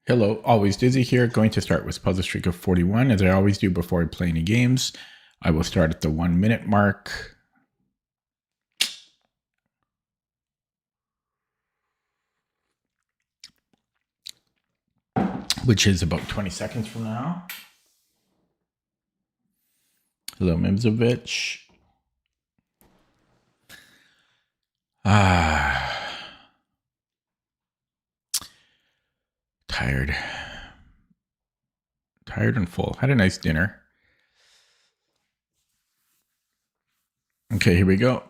Hello, always Dizzy here. Going to start with puzzle streak of 41, as I always do before I play any games. I will start at the 1 minute mark. Which is about 20 seconds from now. Hello, Mimzovich. Tired. Tired and full. Had a nice dinner. Okay, here we go.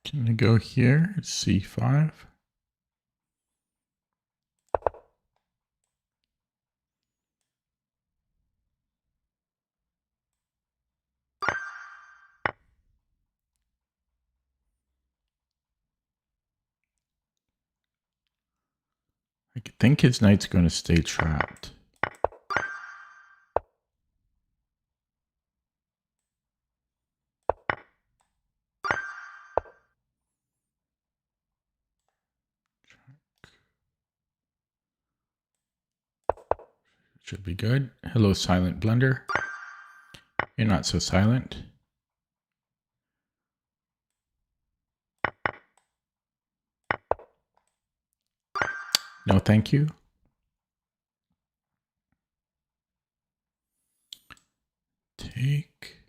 Can I go here? C5. I think his knight's going to stay trapped. Should be good. Hello, Silent Blender. You're not so silent. No, thank you. Take.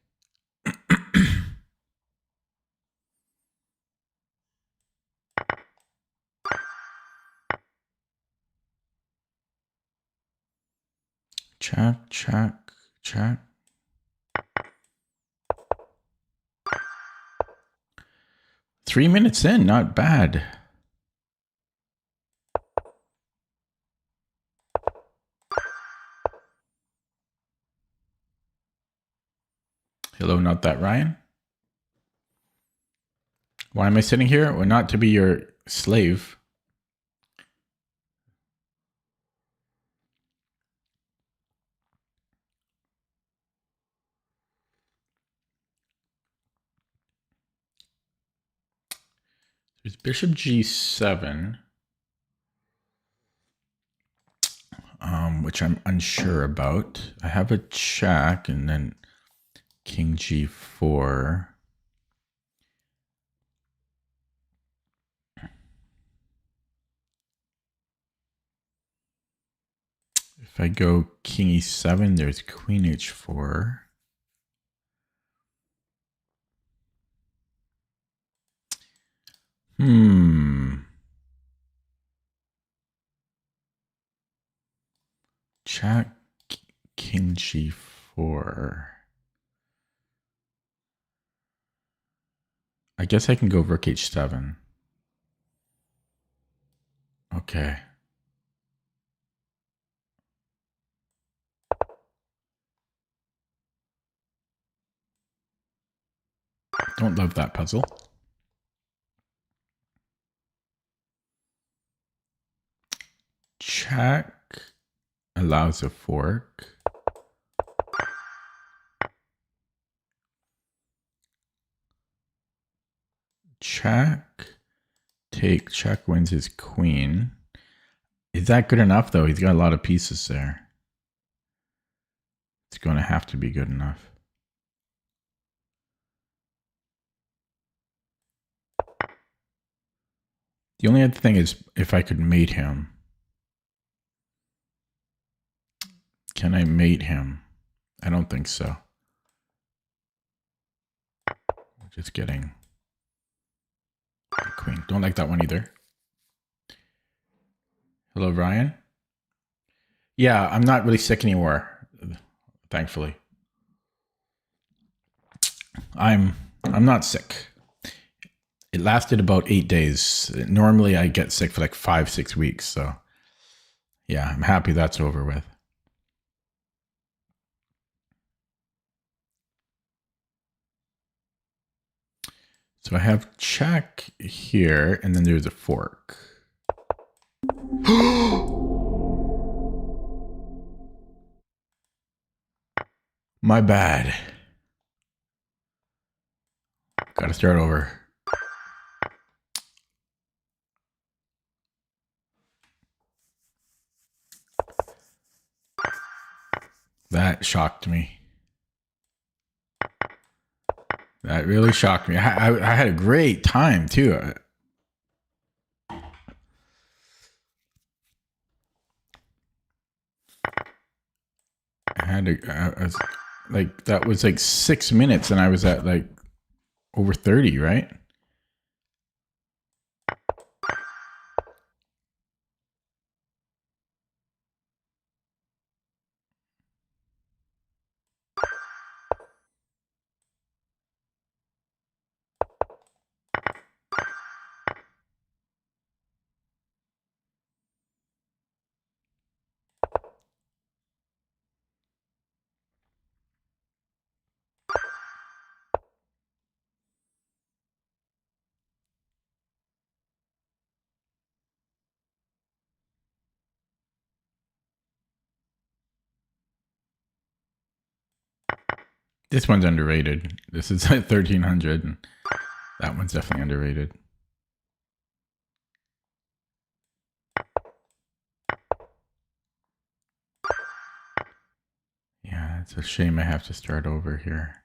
Check, check, check. Three minutes in, not bad. Hello, not that Ryan. Why am I sitting here? Well, not to be your slave. There's bishop g7, which I'm unsure about. I have a check and then king g4. If I go king e7, there's queen h4. Check, King G4. I guess I can go Rook H7. Okay. Don't love that puzzle. Check allows a fork. Check. Take. Check wins his queen. Is that good enough, though? He's got a lot of pieces there. It's going to have to be good enough. The only other thing is if I could mate him. Can I mate him? I don't think so. Just kidding. Queen. Don't like that one either. Hello, Ryan. Yeah, I'm not really sick anymore, thankfully. I'm not sick. It lasted about 8 days. Normally I get sick for like 5-6 weeks. So yeah, I'm happy that's over with. So I have check here, and then there's a fork. My bad. Gotta start over. That shocked me. That really shocked me. I had a great time too. I was like, that was like 6 minutes and I was at like over 30, right? This one's underrated. This is at 1300 and that one's definitely underrated. Yeah, it's a shame I have to start over here.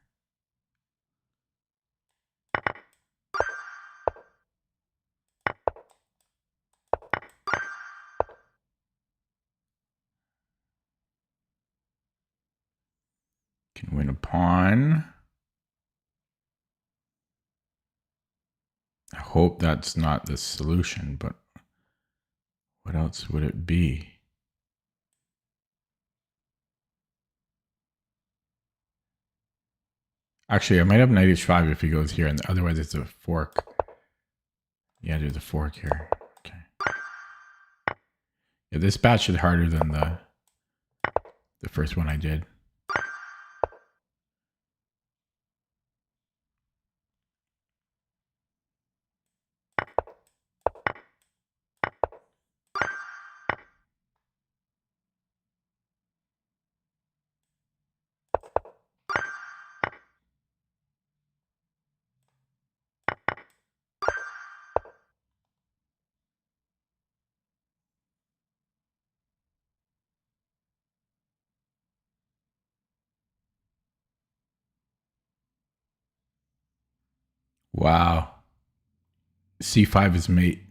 Can win a pawn. I hope that's not the solution, but what else would it be? Actually, I might have knight h5 if he goes here, and otherwise it's a fork. Yeah, there's a fork here. Okay. Yeah, this batch is harder than the first one I did. Wow. C5 is mate.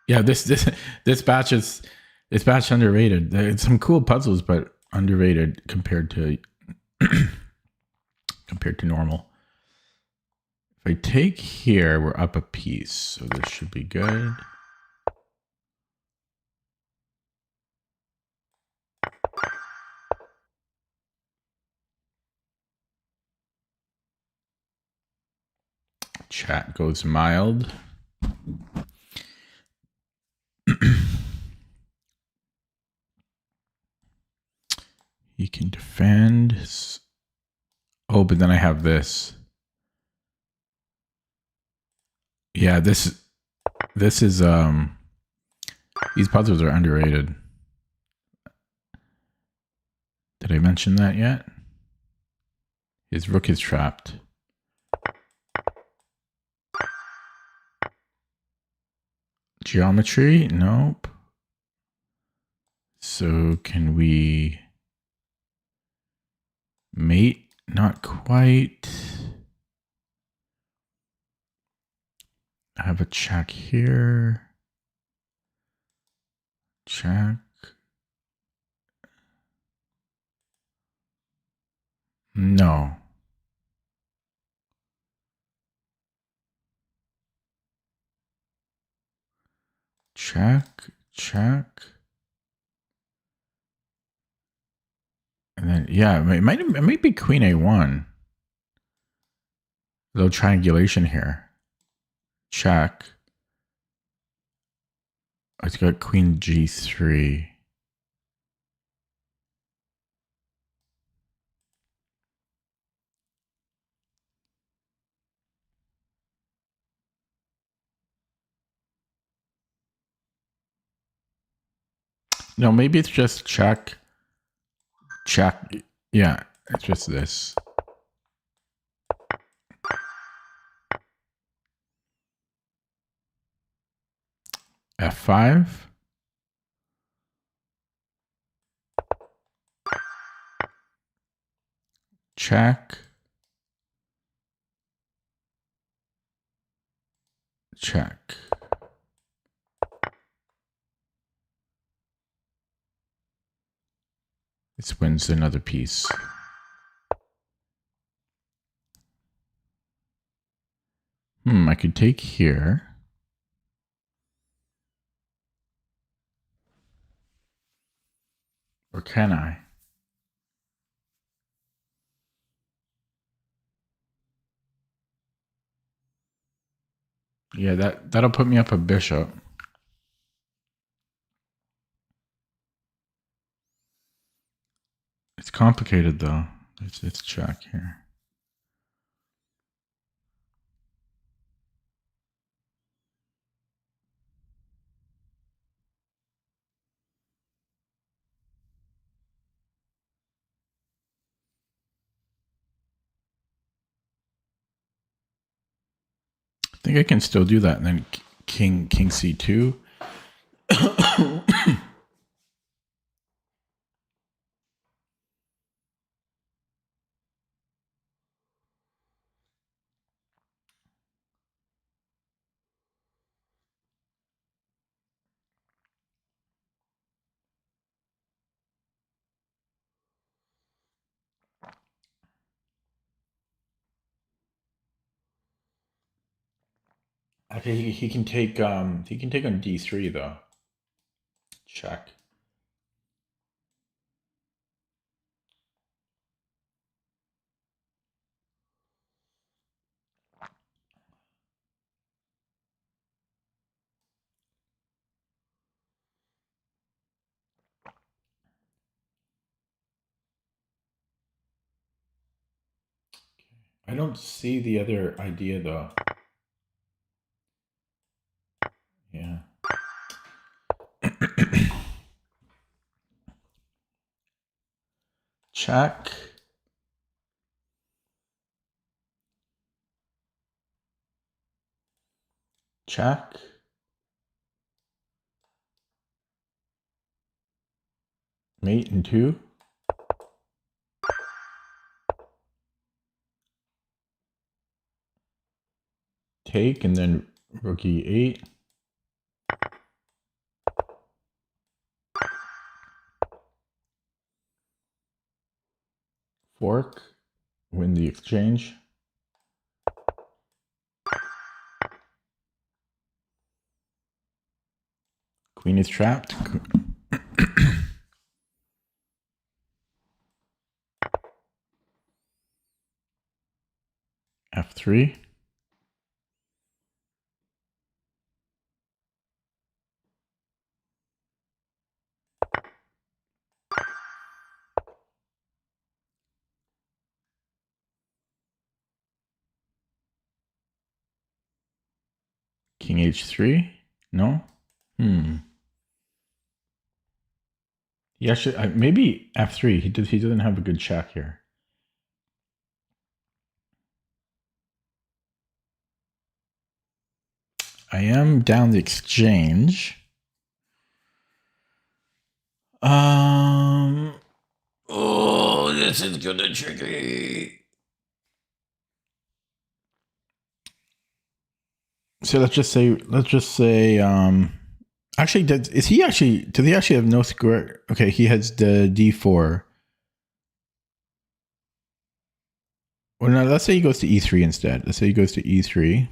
Yeah, this batch is underrated. It's some cool puzzles, but underrated compared to normal. If I take here, we're up a piece, so this should be good. Chat goes mild. He can defend. Oh, but then I have this. Yeah, this is these puzzles are underrated. Did I mention that yet? His rook is trapped. Geometry? Nope. So can we mate? Not quite. I have a check here. Check. No. Check, check. And then, yeah, it might be queen a1. A little triangulation here. Check. It's got queen g3. No, maybe it's just check. Check. Yeah, it's just this. F5. Check. Check. This wins another piece. I could take here. Or can I? Yeah, that'll put me up a bishop. It's complicated though. It's check here. I think I can still do that. And then king c2. Okay, he can take on d3 though. Check. I don't see the other idea though. Yeah. Check. Check. Mate in 2. Take and then rook e8. Fork. Win the exchange. Queen is trapped. F3. King h3? No? He actually, maybe f3. He doesn't have a good check here. I am down the exchange. Oh, this is gonna tricky. So let's just say, actually, does he actually have no square? Okay, he has the d4. Well, no, let's say he goes to e3 instead. Let's say he goes to e3.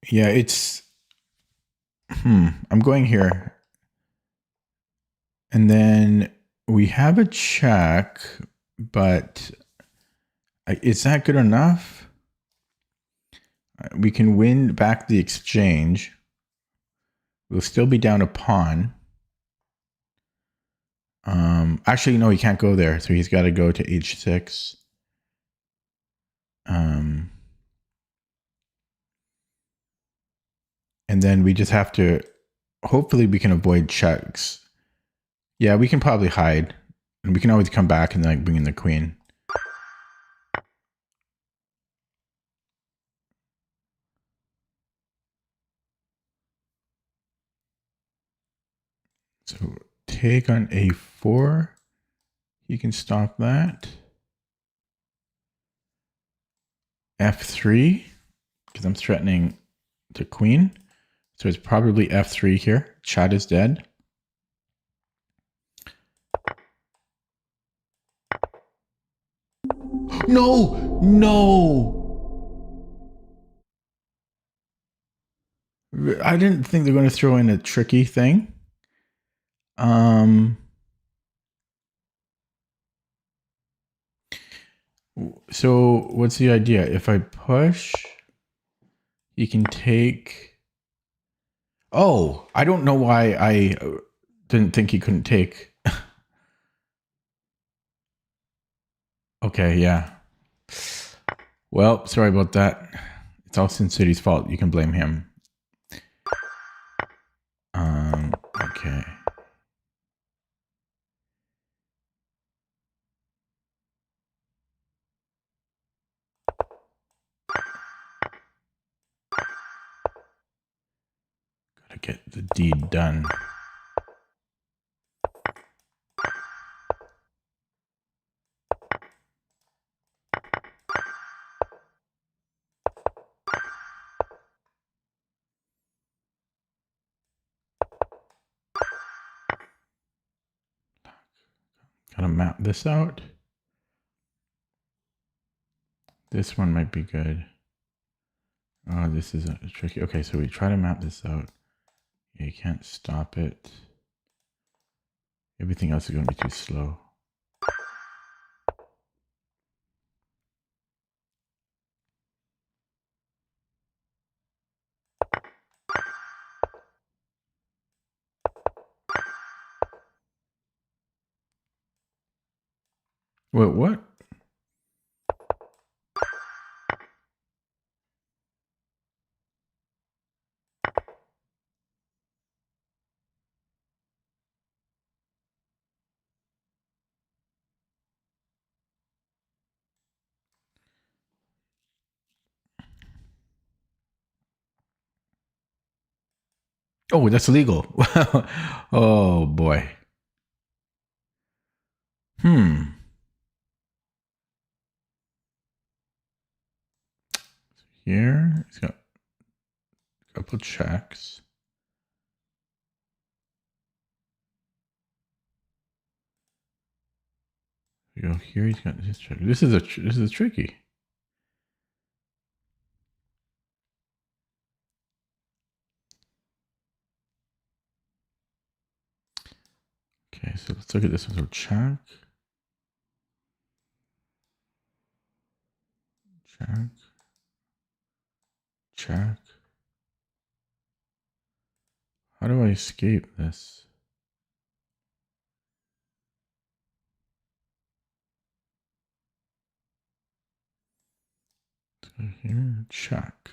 Yeah, it's, I'm going here. And then we have a check, but is that good enough? We can win back the exchange. We'll still be down a pawn. Actually, no, he can't go there. So he's got to go to h6. And then we just have to, hopefully we can avoid checks. Yeah, we can probably hide. And we can always come back and like bring in the queen. So take on a4. You can stop that. f3, because I'm threatening the queen. So it's probably f3 here. Chat is dead. No, no. I didn't think they're going to throw in a tricky thing. So what's the idea? If I push, you can take. Oh, I don't know why I didn't think he couldn't take. Okay, yeah. Well, sorry about that. It's all Sin City's fault. You can blame him. Okay. Gotta get the deed done. Gotta map this out. This one might be good. Oh, this is tricky. Okay, so we try to map this out. Yeah, you can't stop it. Everything else is going to be too slow. Wait, what? Oh, that's illegal. Oh, boy. Here, it's got a couple checks. We go here, he's got this check. This is tricky. Okay, so let's look at this one. So check. Check. Check. How do I escape this? So here, check.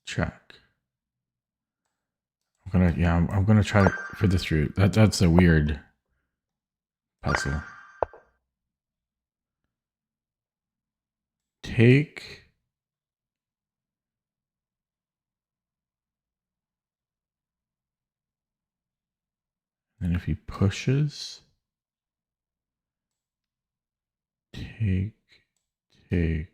Check. I'm gonna try for this route. That's a weird puzzle. Take. And if he pushes, take. Wait.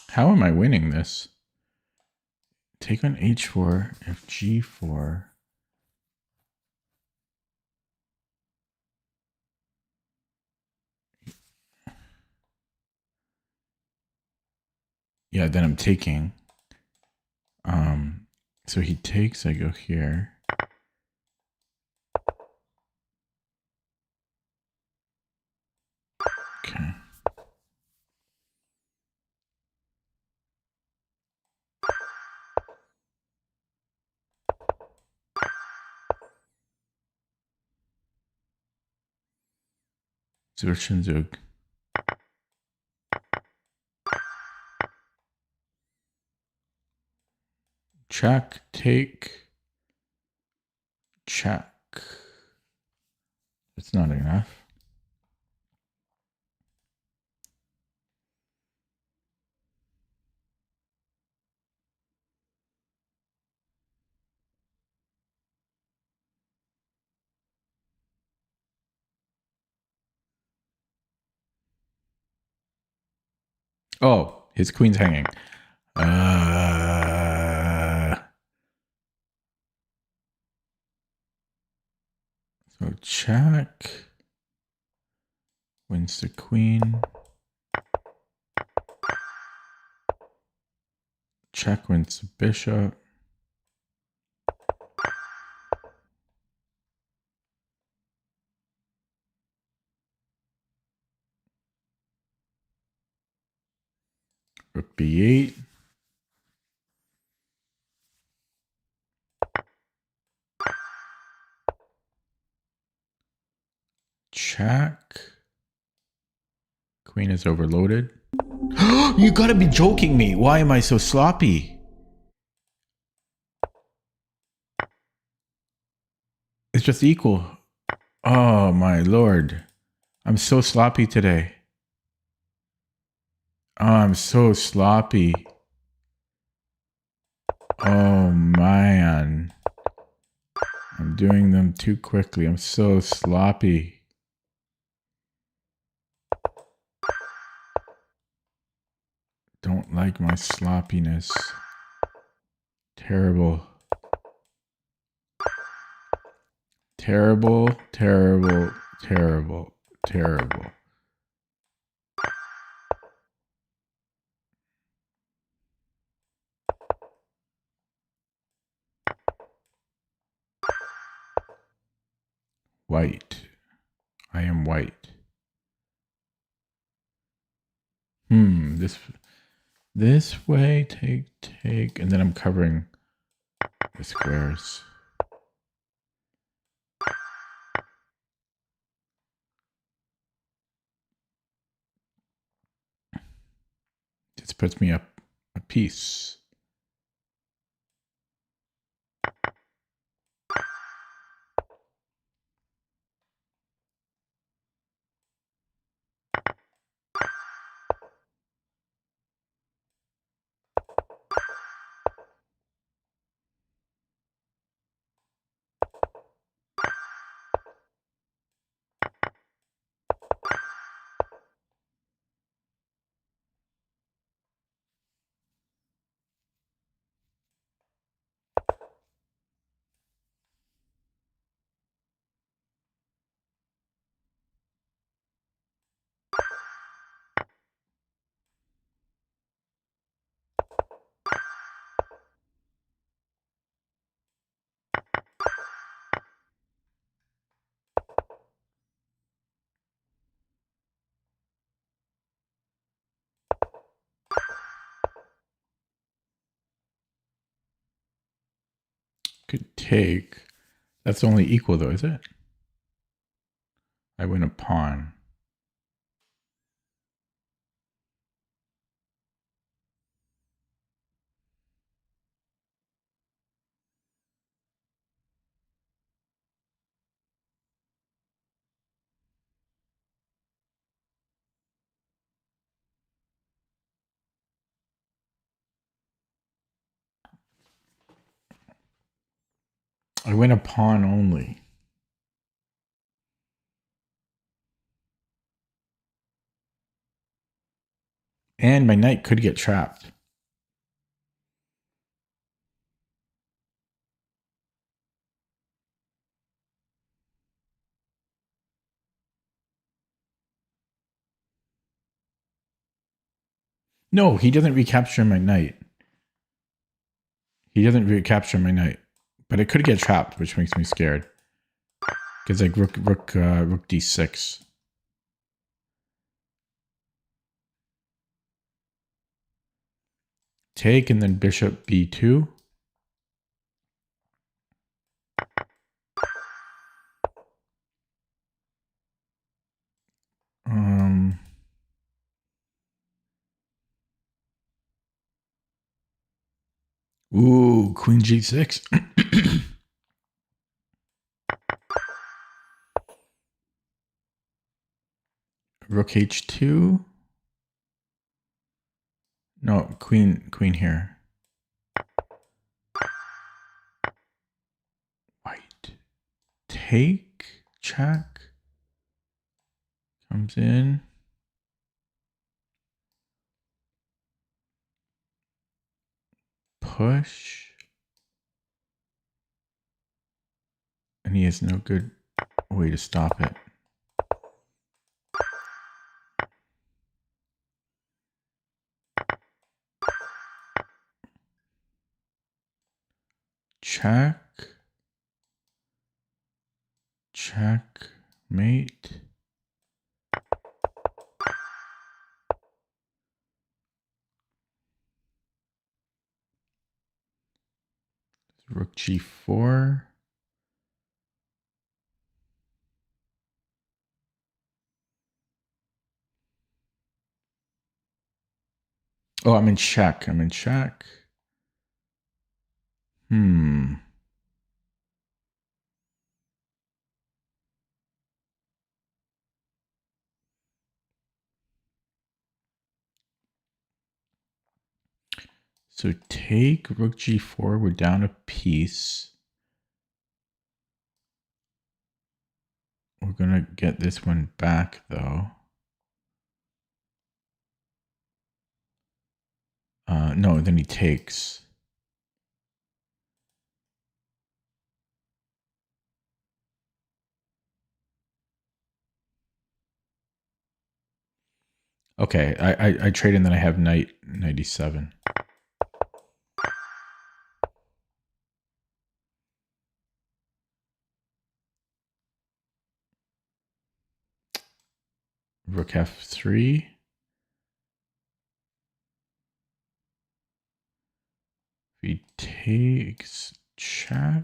How am I winning this? Take on h4, if g4. Yeah, then I'm taking. So he takes, I go here. Okay. Zurchenzug. Check, take, check. It's not enough. Oh, his queen's hanging. So check. Wins the queen. Check wins the bishop. Rook b8. Check. Queen is overloaded. You gotta be joking me. Why am I so sloppy? It's just equal. Oh my lord. I'm so sloppy today. Oh, I'm so sloppy. Oh man. I'm doing them too quickly. I'm so sloppy. Don't like my sloppiness. Terrible. Terrible, terrible, terrible, terrible. White. I am white. This way, take, and then I'm covering the squares. This puts me up a piece. Could take. That's only equal though, is it? I win a pawn. I win a pawn only. And my knight could get trapped. No, he doesn't recapture my knight. He doesn't recapture my knight. But it could get trapped, which makes me scared. Because like rook d6. Take and then bishop b2. Ooh, queen g6. Rook h2. No, queen here. White. Take, check. Comes in. Push. And he has no good way to stop it. Check. Check. Mate. Rook g4. Oh, I'm in check. I'm in check. So take rook g4. We're down a piece. We're going to get this one back, though. No, then he takes. Okay, I trade and then I have knight 97. Rook f3. If he takes, check.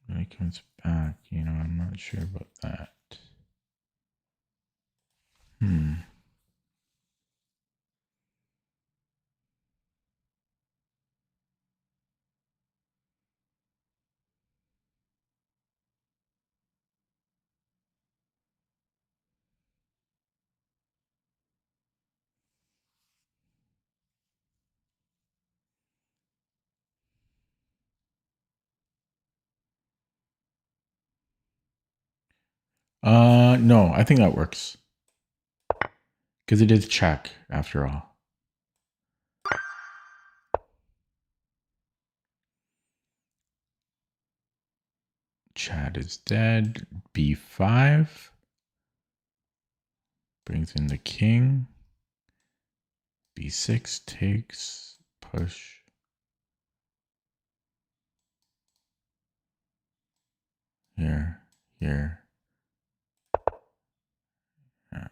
When he comes back, I'm not sure about that. No, I think that works. Because it is check, after all. Chad is dead. b5. Brings in the king. b6 takes. Push. Here. Here. Yeah.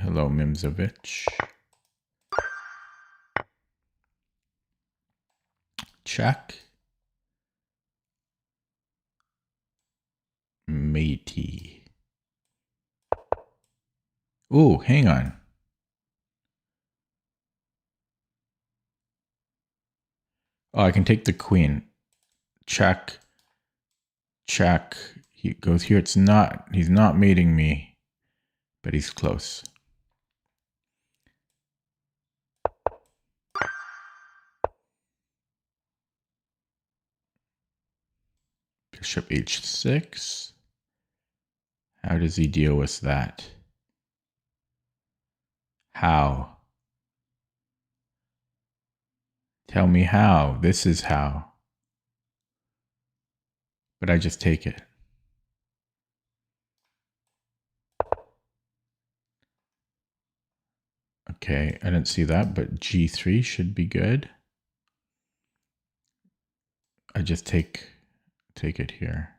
Hello, Mimzovich. Check. Matey. Ooh, hang on. Oh, I can take the queen. Check. Check. He goes here. He's not mating me, but he's close. Bishop h6. How does he deal with that? How? Tell me how. This is how. But I just take it. Okay, I didn't see that, but g3 should be good. I just take it here.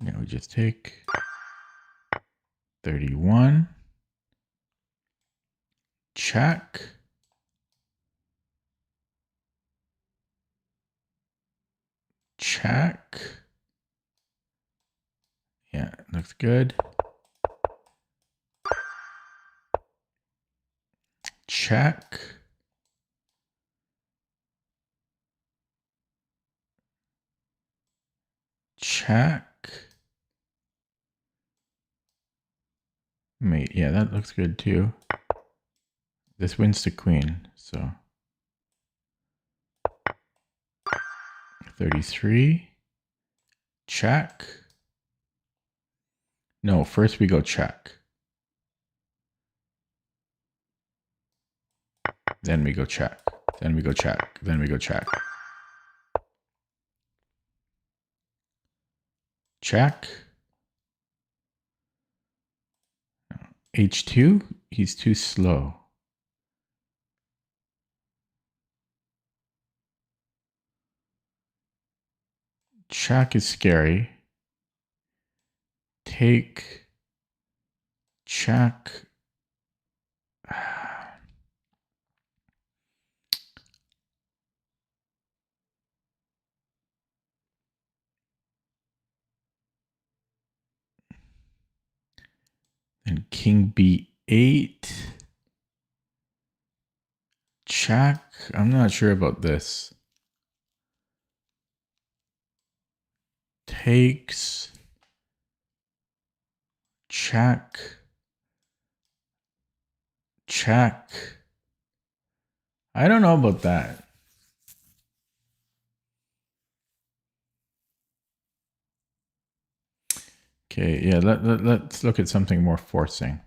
Now we just take 31. Check. Check. Yeah, looks good. Check. Check. Mate, yeah, that looks good too. This wins the queen, so 33. Check. No, first we go check. Then we go check. Then we go check. Then we go check. Check. H2, he's too slow. Check is scary. Take. Check. Then king b8. Check. I'm not sure about this. Takes. Check. Check. I don't know about that. Okay, yeah, let's look at something more forcing.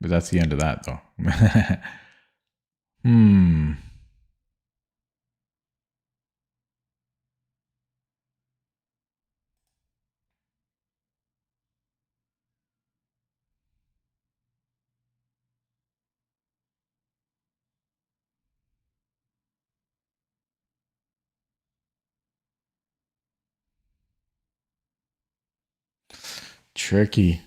But that's the end of that, though. Tricky.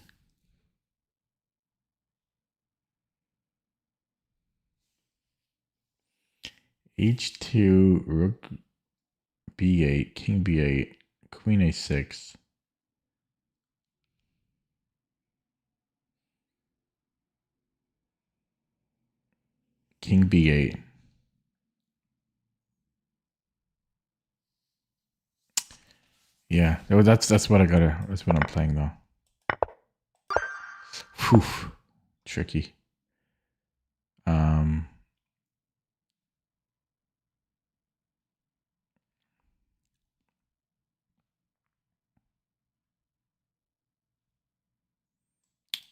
H2, rook b8, king b8, queen a6. King b8. Yeah, that's what I gotta. That's what I'm playing though. Whew, tricky.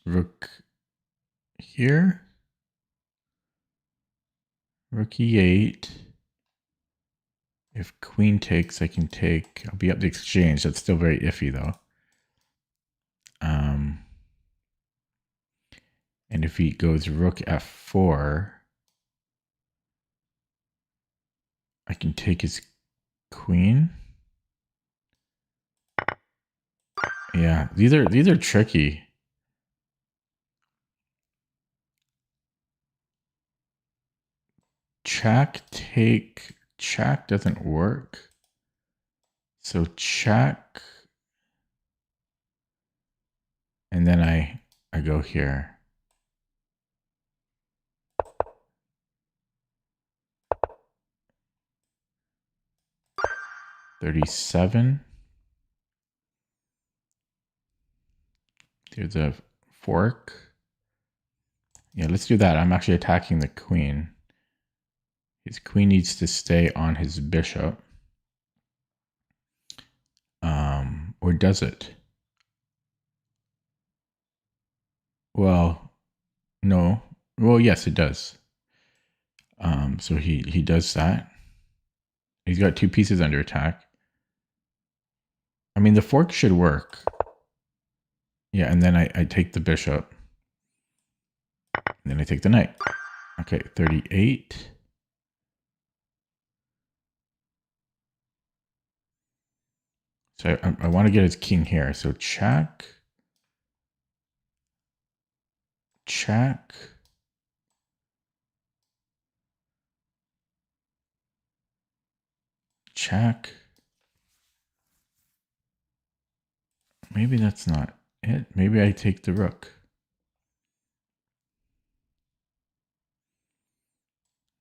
Rook here. Rook e8. If queen takes, I can take. I'll be up the exchange. That's still very iffy though. And if he goes rook f4, I can take his queen. Yeah, these are tricky. Check, take, check doesn't work. So check. And then I go here. $37. There's a fork. Yeah, let's do that. I'm actually attacking the queen. His queen needs to stay on his bishop. Or does it? Well, no. Well, yes, it does. So he does that. He's got 2 pieces under attack. I mean, the fork should work. Yeah, and then I take the bishop. And then I take the knight. Okay, 38. So I want to get his king here. So check. Check. Check. Maybe that's not it. Maybe I take the rook.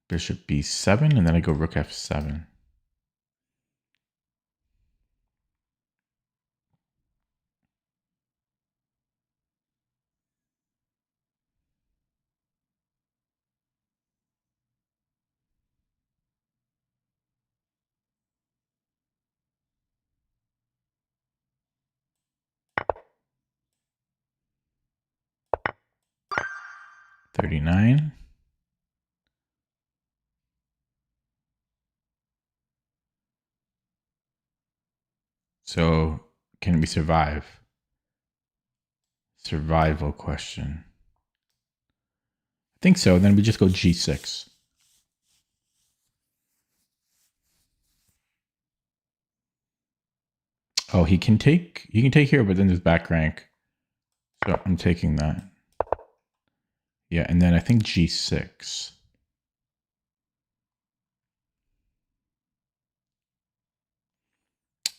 Bishop b7, and then I go rook f7. $39. So can we survive? Survival question. I think so. Then we just go g6. Oh, he can take here, but then there's back rank. So I'm taking that. Yeah, and then I think g6.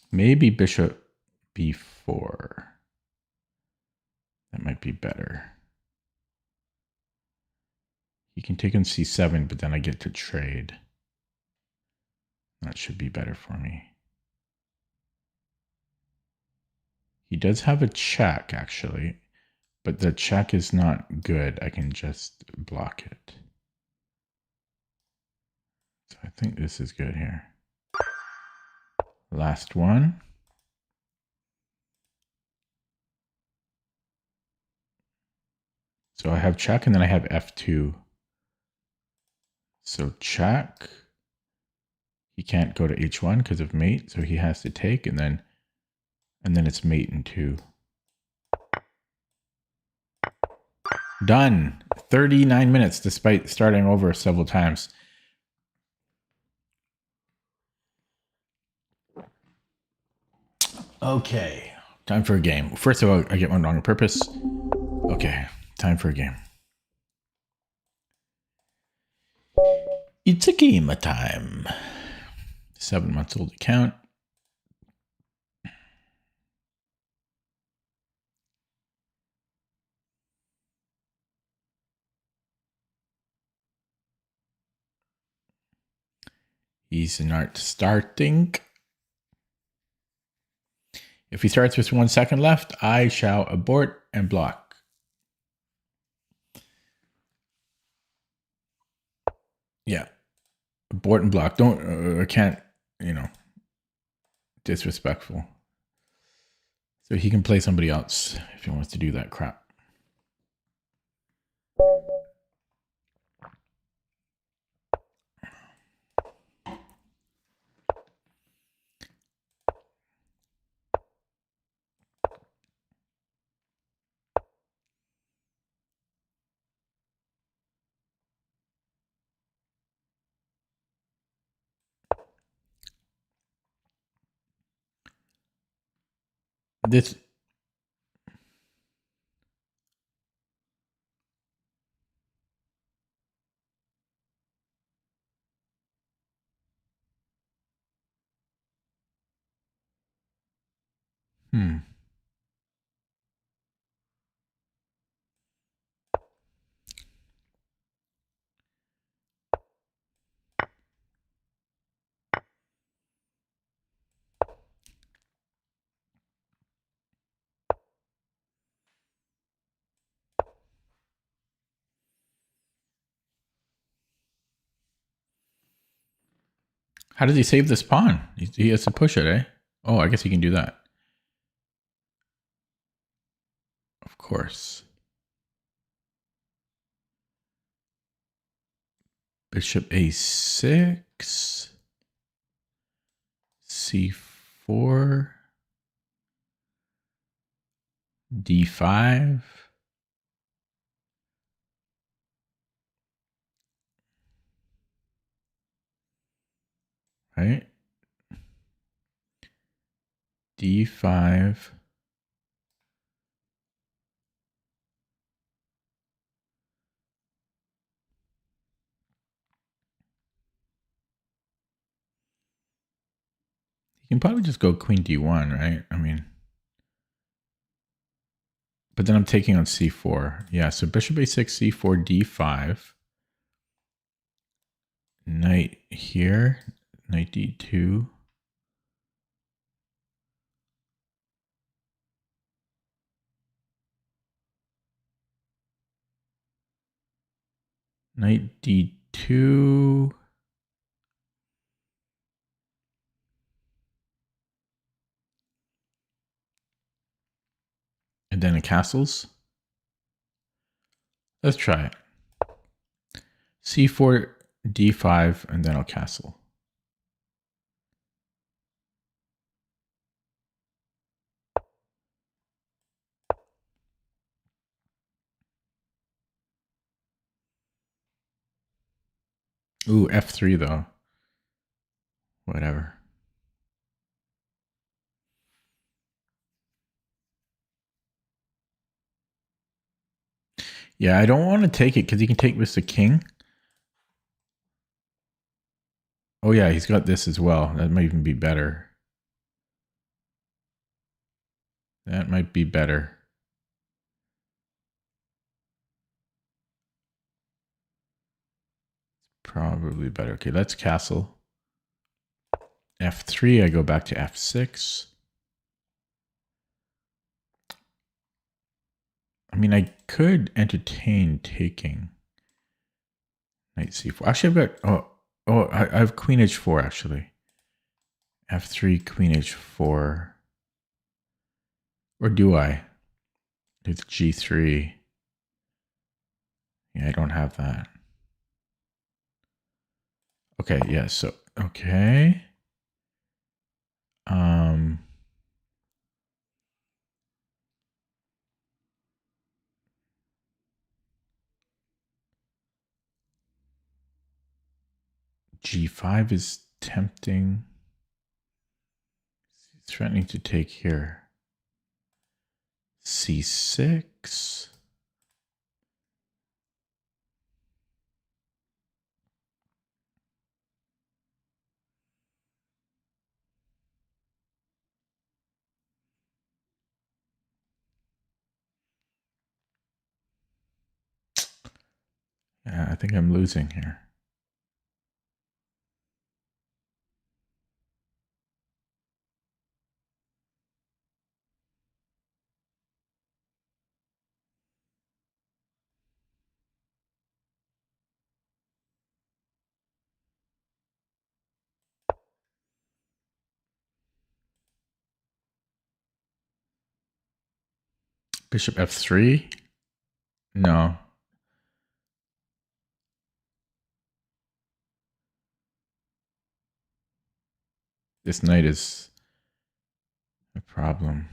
Maybe bishop b4. That might be better. He can take on c7, but then I get to trade. That should be better for me. He does have a check, actually, but the check is not good. I can just block it. So I think this is good here. Last one. So I have check, and then I have f2. So check. He can't go to h1 because of mate, so he has to take, and then it's mate in 2. Done. 39 minutes despite starting over several times. Okay, time for a game. First of all, I get one wrong on purpose. Okay, time for a game. It's a game of time. 7 months old account. He's not starting. If he starts with 1 second left, I shall abort and block. Yeah. Abort and block. Don't, I can't, disrespectful. So he can play somebody else if he wants to do that crap. This. How does he save this pawn? He has to push it, eh? Oh, I guess he can do that. Of course. Bishop a6. c4. d5. Right? d5. You can probably just go queen d1, right? I mean, but then I'm taking on c4. Yeah, so bishop a6, c4, d5. Knight here, knight d2. Knight d2. And then it castles. Let's try it. c4, d5, and then I'll castle. Ooh, f3 though. Whatever. Yeah, I don't want to take it because he can take with the king. Oh yeah, he's got this as well. That might even be better. That might be better. Probably better. Okay, let's castle. f3, I go back to f6. I mean, I could entertain taking knight c4. Actually, I've got, I have queen h4 actually. f3, queen h4. Or do I? With g3. Yeah, I don't have that. Okay, yeah, so, okay. G5 is tempting. He's threatening to take here. C6. Yeah, I think I'm losing here. Bishop f3? No. This knight is a problem.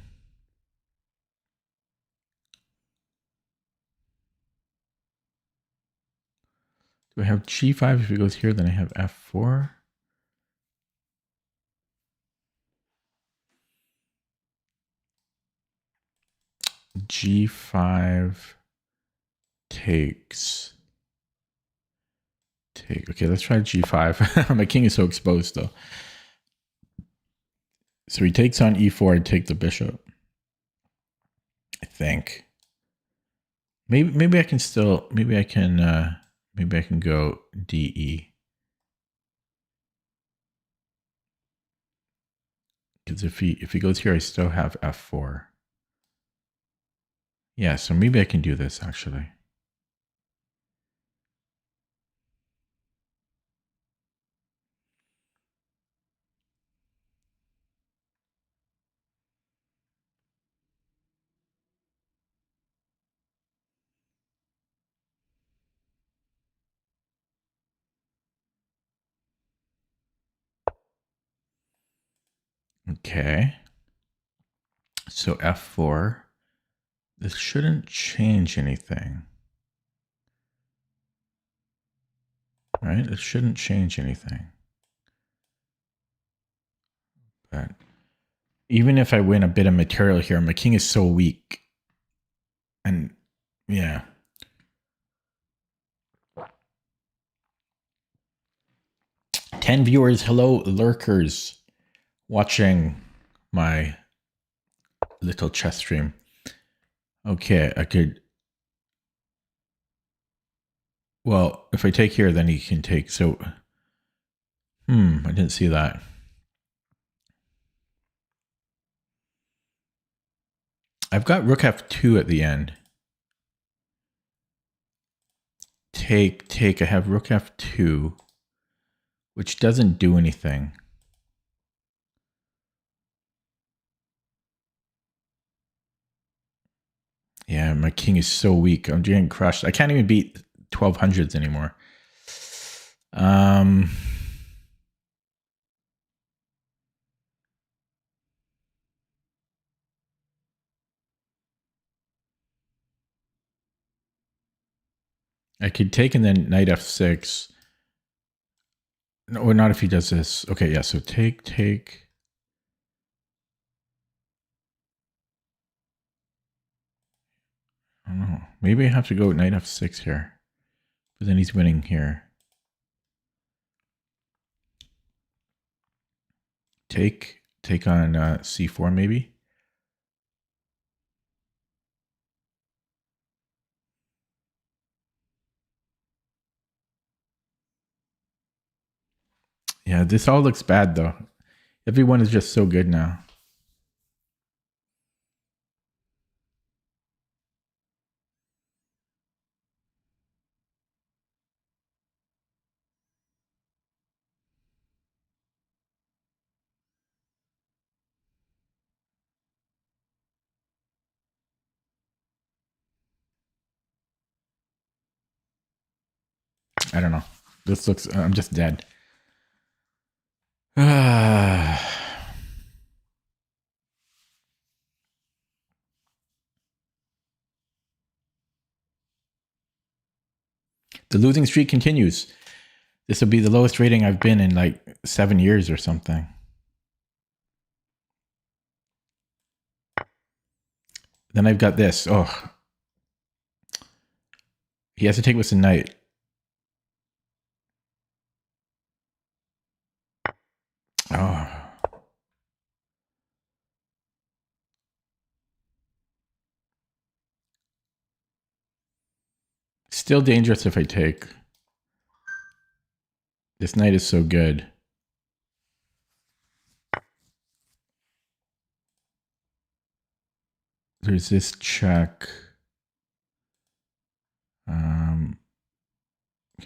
Do I have g5 if it goes here? Then I have f4. G5 takes. Okay, let's try G5. My king is so exposed though. So he takes on E4 and take the bishop. I think. Maybe I can still maybe I can go DE. Because if he goes here, I still have F4. Yeah, so maybe I can do this actually. Okay. So F4. This shouldn't change anything. Right? It shouldn't change anything. But even if I win a bit of material here, my king is so weak. And yeah. Ten viewers, hello lurkers, watching my little chess stream. Okay, I could. Well, if I take here, then he can take. So, I didn't see that. I've got rook f2 at the end. Take. I have rook f2, which doesn't do anything. Yeah, my king is so weak. I'm getting crushed. I can't even beat 1200s anymore. I could take and then knight f6. No, not if he does this. Okay, yeah, so take. I don't know. Maybe I have to go knight f6 here. But then he's winning here. Take on c4 maybe. Yeah, this all looks bad though. Everyone is just so good now. I don't know. This looks, I'm just dead. The losing streak continues. This will be the lowest rating I've been in like 7 years or something. Then I've got this. Oh. He has to take with a knight. Oh. Still dangerous if I take. This knight is so good. There's this check. Can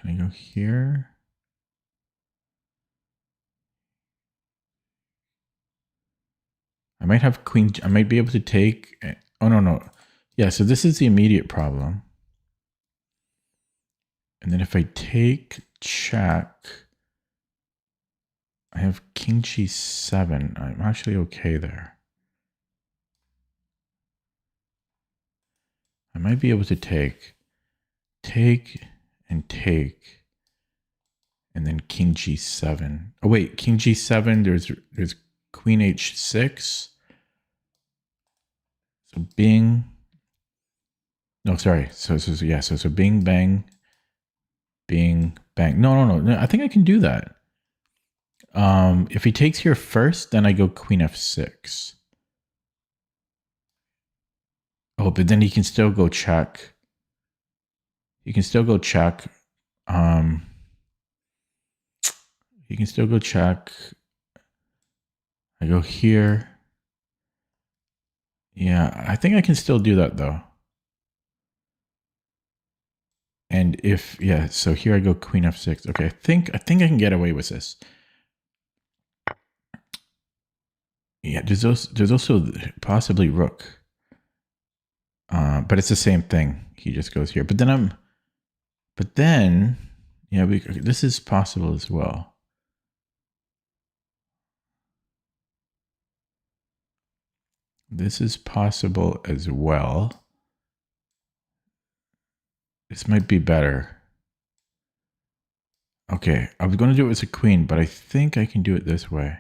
I go here? I might have queen. I might be able to take. Oh, no. Yeah, so this is the immediate problem. And then if I take check, I have king g7. I'm actually okay there. I might be able to take and take, and then king g7. Oh wait, king g7. There's queen h6. So bing, No, sorry. So bing, bang, bing, bang. No. I think I can do that. If he takes here first, then I go queen f6. Oh, but then he can still go check. He can still go check. He can still go check. I go here. Yeah, I think I can still do that though. And if so here I go queen f6. Okay, I think I can get away with this. Yeah, there's also possibly rook. But it's the same thing. He just goes here. But then yeah, this is possible as well. This is possible as well. This might be better. Okay, I was going to do it as a queen, but I think I can do it this way.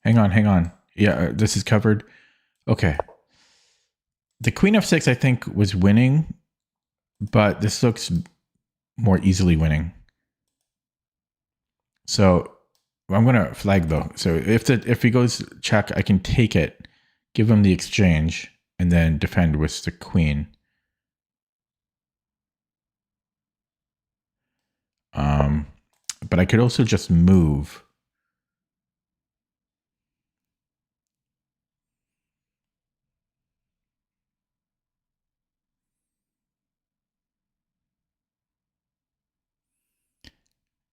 Hang on. Yeah, this is covered. Okay. The queen f6, I think, was winning, but this looks more easily winning. So I'm going to flag, though. So if he goes check, I can take it, give him the exchange, and then defend with the queen. But I could also just move.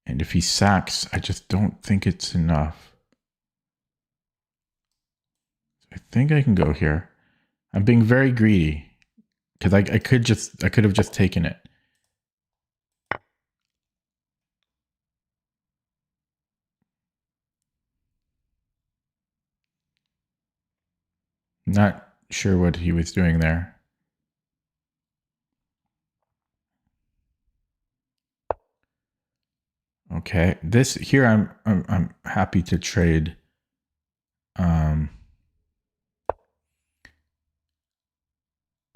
And if he sacks, I just don't think it's enough. I think I can go here. I'm being very greedy because I could have just taken it. Not sure what he was doing there. Okay, this here I'm happy to trade.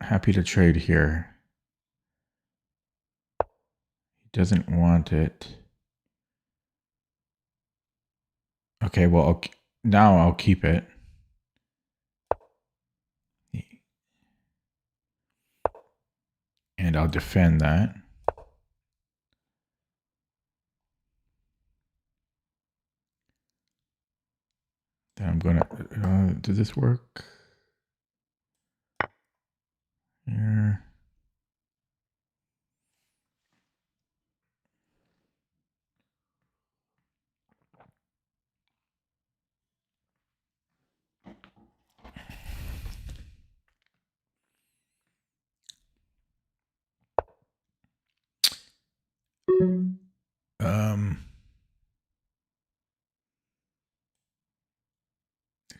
Happy to trade here. He doesn't want it. Okay, well now I'll keep it. And I'll defend that. Then I'm gonna does this work? Here.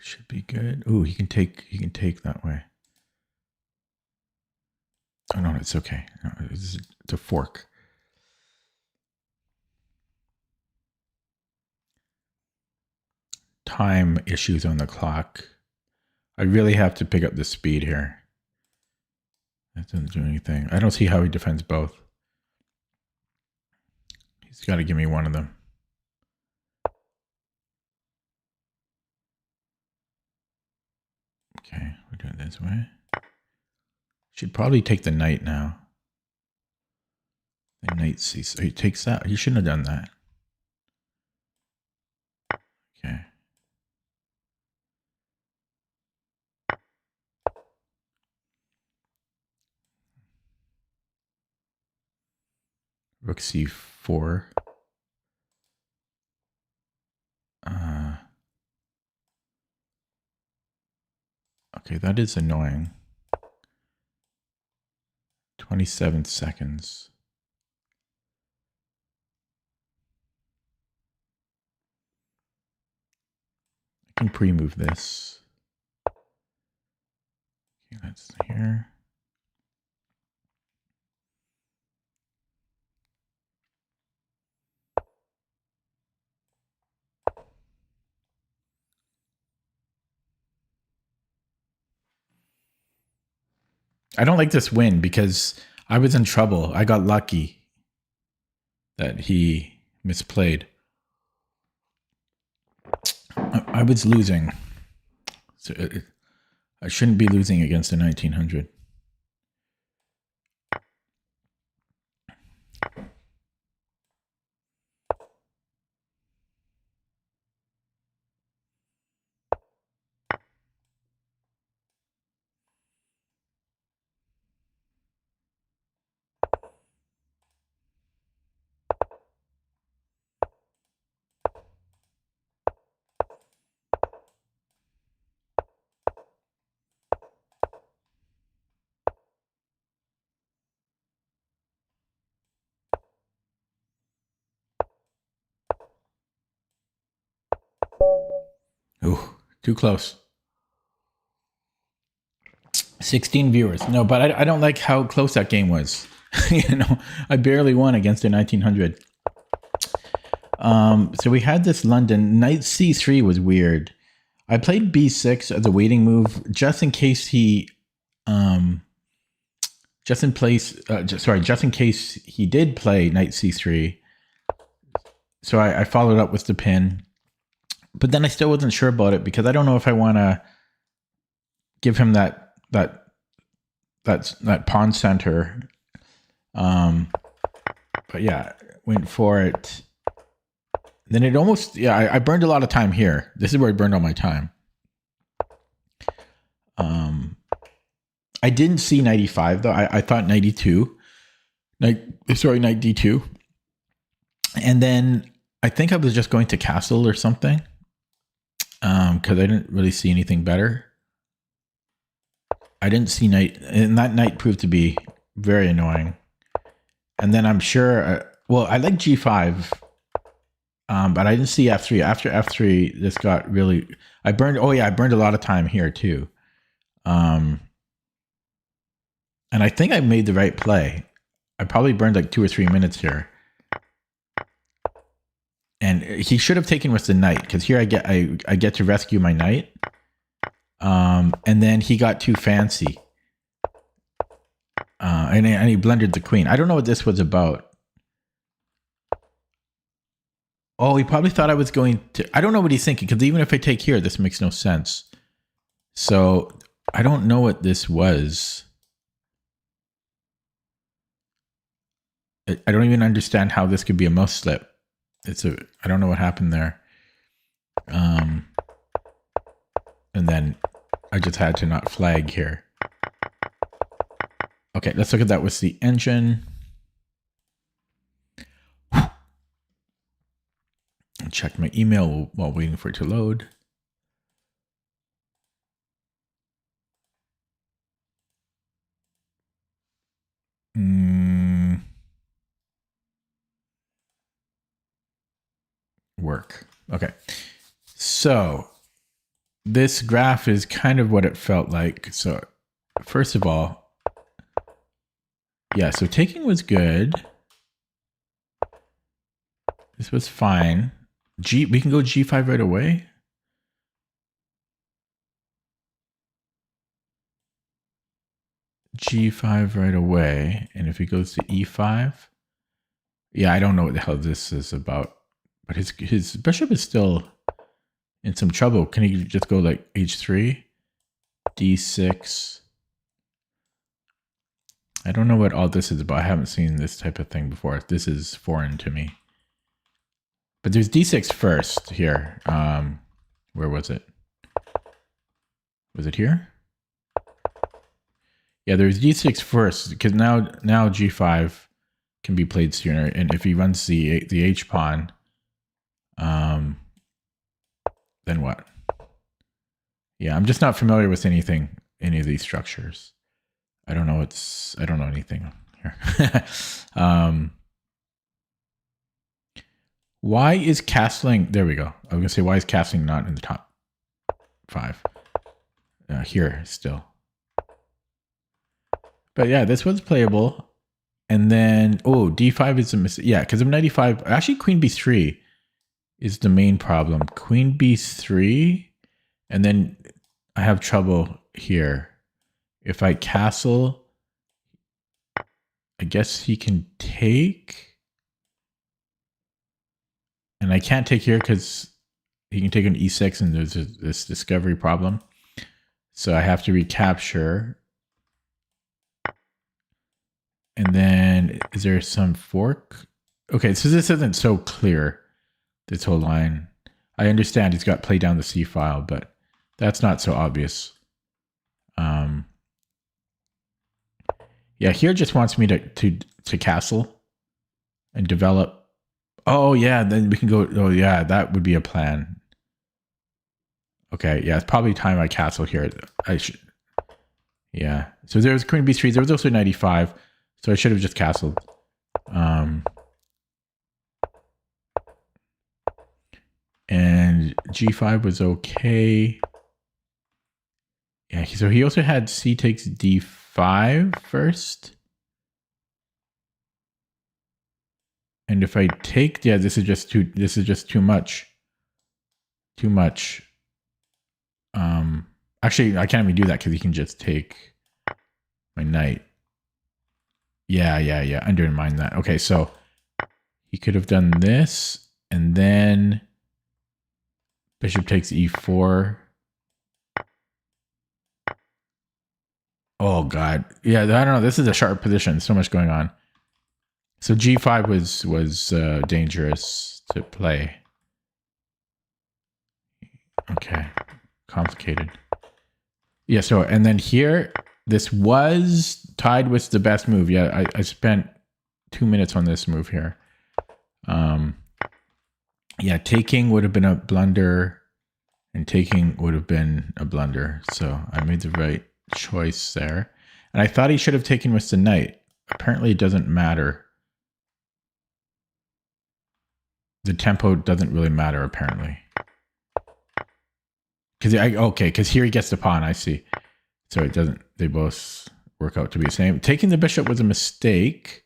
Should be good. Oh, he can take that way. Oh no, it's okay. No, it's a fork. Time issues on the clock. I really have to pick up the speed here. That doesn't do anything. I don't see how he defends both. He's got to give me one of them. Okay, we're doing it this way. Should probably take the knight now. The knight sees. So he takes that. He shouldn't have done that. Okay. Rook c4. Okay, that is annoying. 27 seconds. I can pre-move this. Okay, that's here. I don't like this win because I was in trouble. I got lucky that he misplayed. I was losing. So I shouldn't be losing against a 1900. Ooh, too close. 16 viewers. No, but I don't like how close that game was. I barely won against a 1900. So we had this London. Knight c3 was weird. I played b6 as a waiting move just in case he, just in case he did play knight c3. So I followed up with the pin, but then I still wasn't sure about it because I don't know if I want to give him that pawn center. But yeah, went for it. Then it almost, I burned a lot of time here. This is where I burned all my time. I didn't see 95 though. I thought 92. Knight D2. And then I think I was just going to castle or something. Because I didn't really see anything better. I didn't see knight, and that knight proved to be very annoying. And then I'm sure, I like G5. But I didn't see F3. After F3, this got really... I burned a lot of time here too. And I think I made the right play. I probably burned like 2 or 3 minutes here. And he should have taken with the knight, because here I get to rescue my knight. And then he got too fancy. And he blundered the queen. I don't know what this was about. Oh, he probably thought I was going to... I don't know what he's thinking, because even if I take here, this makes no sense. So, I don't know what this was. I don't even understand how this could be a mouse slip. I don't know what happened there. And then I just had to not flag here. Okay, let's look at that with the engine. Check my email while waiting for it to load. Work. Okay. So this graph is kind of what it felt like. So first of all, yeah, so taking was good. This was fine. We can go G5 right away. G5 right away. And if he goes to E5, yeah, I don't know what the hell this is about. But his bishop is still in some trouble. Can he just go like H3, D6? I don't know what all this is about. I haven't seen this type of thing before. This is foreign to me. But there's D6 first here. Where was it? Was it here? Yeah, there's D6 first, because now G5 can be played sooner. And if he runs the H pawn, then what? Yeah, I'm just not familiar with any of these structures. I don't know anything here. Why is castling? There we go. I was gonna say, why is castling not in the top 5? Here still. But yeah, this was playable. And then, D5 is a mistake. Yeah, because of 95. Actually, Queen B3 is the main problem. Queen B3, and then I have trouble here. If I castle, I guess he can take. And I can't take here because he can take an e6 and there's this discovery problem. So I have to recapture. And then is there some fork? Okay, so this isn't so clear, this whole line. I understand he's got play down the C file, but that's not so obvious. Yeah, here just wants me to castle and develop. Oh yeah, then we can go. Oh yeah, that would be a plan. Okay, yeah, it's probably time I castle here. I should. Yeah, so there was Queen B3. There was also 95, so I should have just castled. And G5 was okay. Yeah, so he also had C takes D5 first. And if I take, yeah, this is just too much. Too much. Actually, I can't even do that because he can just take my knight. Yeah. Undermine that. Okay, so he could have done this, and then bishop takes E4. Oh god, yeah. I don't know. This is a sharp position. So much going on. So G5 was dangerous to play. Okay, complicated. Yeah. So and then here, this was tied with the best move. Yeah, I spent 2 minutes on this move here. Yeah, taking would have been a blunder, and taking would have been a blunder. So I made the right choice there. And I thought he should have taken with the knight. Apparently it doesn't matter. The tempo doesn't really matter, apparently. Because here he gets the pawn, I see. So it doesn't, they both work out to be the same. Taking the bishop was a mistake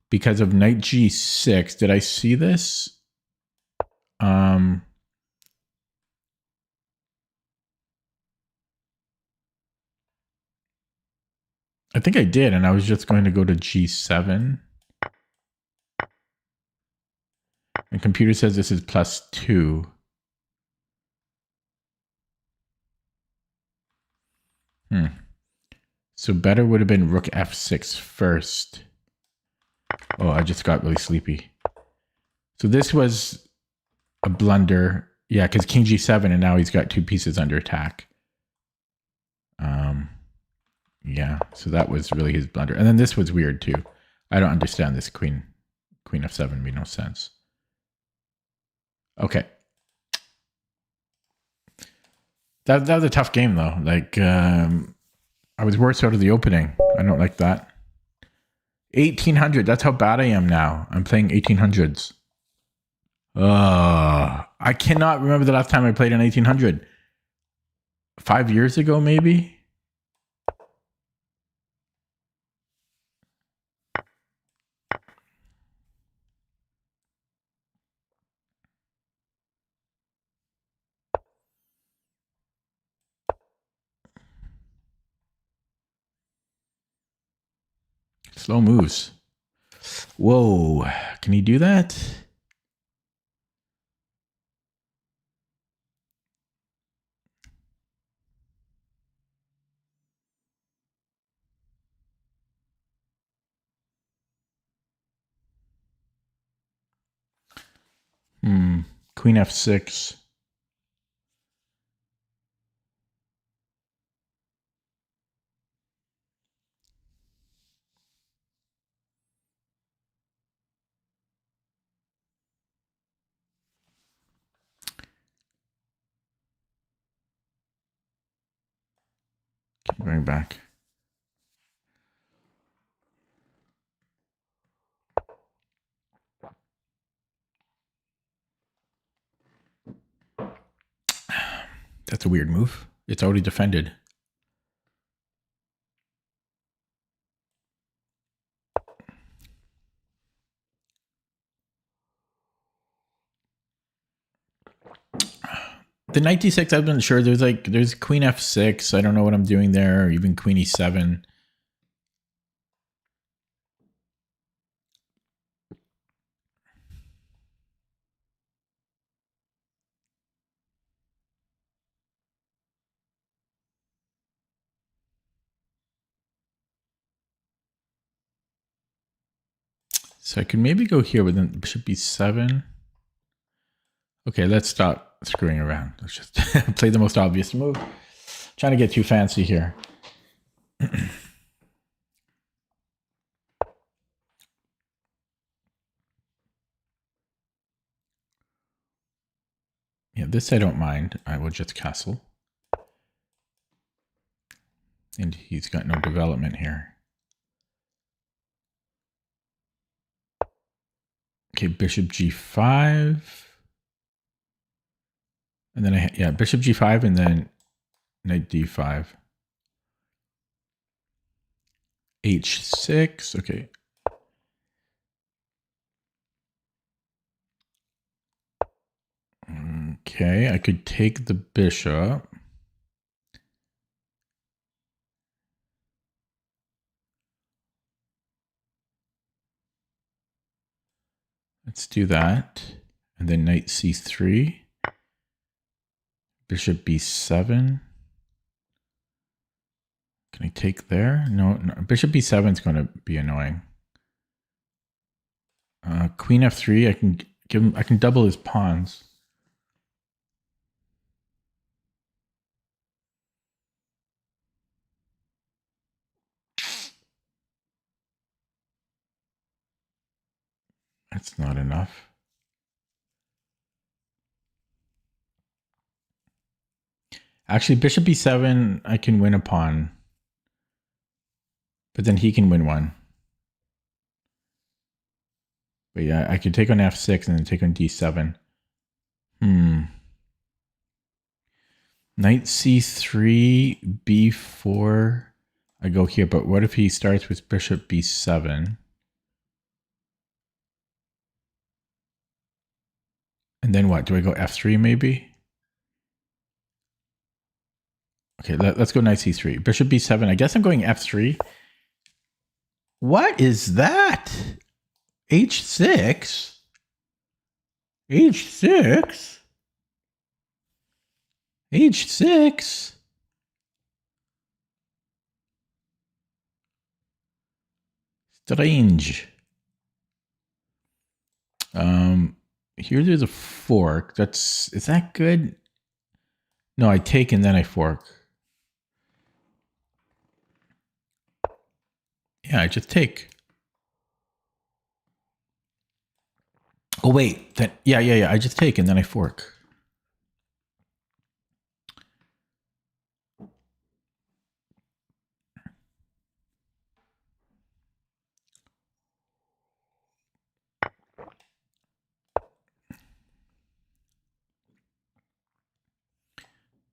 because of knight G6. Did I see this? I think I did, and I was just going to go to G7. And computer says this is +2. So better would have been rook F6 first. Oh, I just got really sleepy. So this was a blunder. Yeah, because King G7, and now he's got 2 pieces under attack. Yeah, so that was really his blunder. And then this was weird too. I don't understand this Queen F7 made no sense. Okay. That was a tough game though. Like, I was worse out of the opening. I don't like that. 1800. That's how bad I am now. I'm playing 1800s. I cannot remember the last time I played an 1800. 5 years ago, maybe? Slow moves. Whoa. Can he do that? Queen F6. Keep going back. That's a weird move. It's already defended. The knight d6, I've been sure. There's Queen F6. I don't know what I'm doing there, or even Queen E7. So I could maybe go here, but then bishop b7. Okay, let's stop screwing around. Let's just play the most obvious move. Trying to get too fancy here. Yeah, this I don't mind. I will just castle. And he's got no development here. Okay, bishop g5. And then bishop g5 and then knight d5. h6, okay. Okay, I could take the bishop. Let's do that. And then knight c3. Bishop b7. Can I take there? No. Bishop b7 is going to be annoying. Queen f3. I can give him. I can double his pawns. That's not enough. Actually, bishop b7, I can win a pawn. But then he can win one. But yeah, I could take on f6 and then take on d7. Knight c3, b4. I go here, but what if he starts with bishop b7? And then what? Do I go f3 maybe? Okay, let's go knight c3. Bishop b7. I guess I'm going f3. What is that? h6? h6? h6? Strange. Here there's a fork. Is that good? No, I take and then I fork. Yeah, I just take. Oh wait, yeah. I just take and then I fork.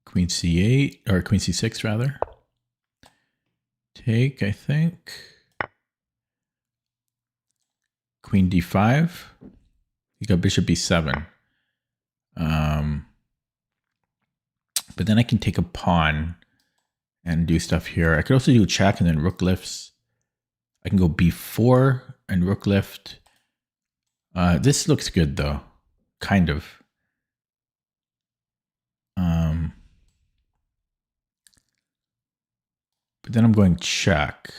Queen c8, or queen c6 rather. Take, I think. Queen d5. You got bishop b7. But then I can take a pawn and do stuff here. I could also do a check and then rook lifts. I can go b4 and rook lift. This looks good though, kind of. But then I'm going check.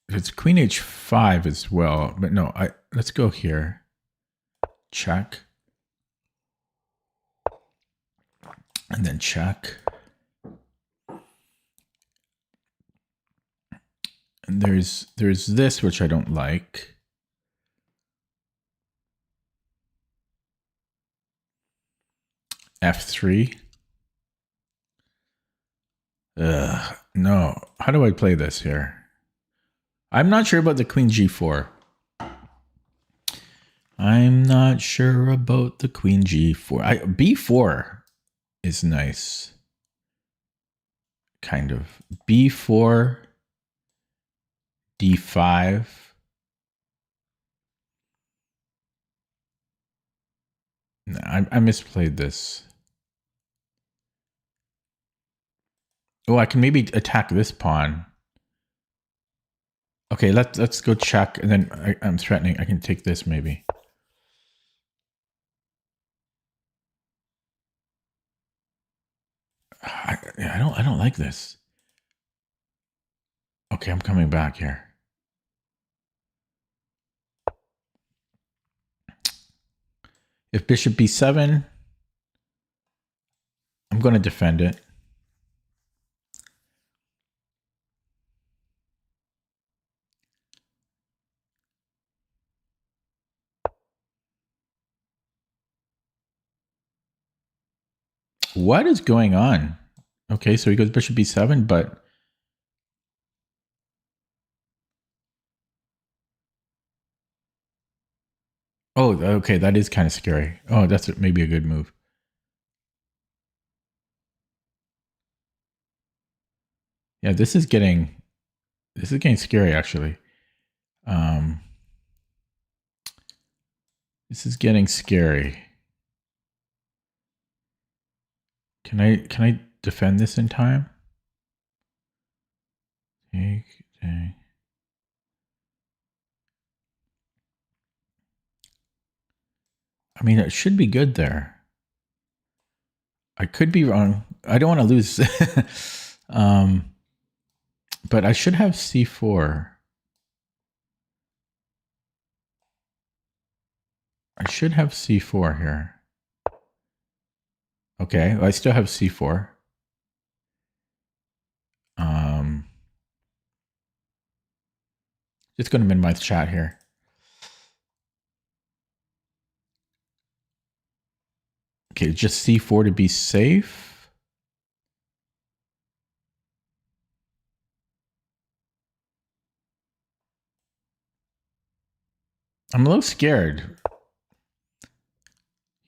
It's queen h5 as well, but no, let's go here. Check. And then check. And there's this which I don't like. f3. Ugh, no. How do I play this here? I'm not sure about the queen g4. I'm not sure about the queen g4. b4 is nice. Kind of. b4, d5. No, I misplayed this. Oh, I can maybe attack this pawn. Okay, let's go check, and then I'm threatening. I can take this maybe. I don't like this. Okay, I'm coming back here. If bishop b7, I'm going to defend it. What is going on? Okay, so he goes bishop b7, but oh, okay, that is kind of scary. Oh, that's maybe a good move. Yeah, this is getting scary actually. This is getting scary. Can I defend this in time? Take. I mean, it should be good there. I could be wrong. I don't want to lose. But I should have c4. I should have c4 here. Okay, well, I still have c4. Just going to minimize chat here. Okay, just c4 to be safe. I'm a little scared.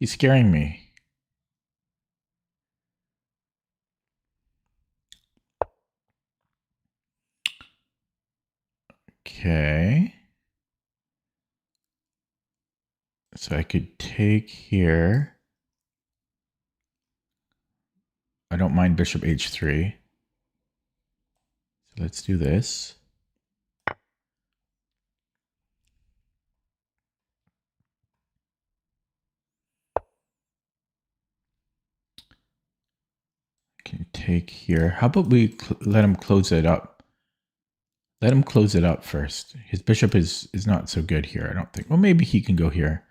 He's scaring me. Okay. So I could take here. I don't mind bishop h3. So let's do this. Can take here. How about we let him close it up? Let him close it up first. His bishop is not so good here, I don't think. Well, maybe he can go here.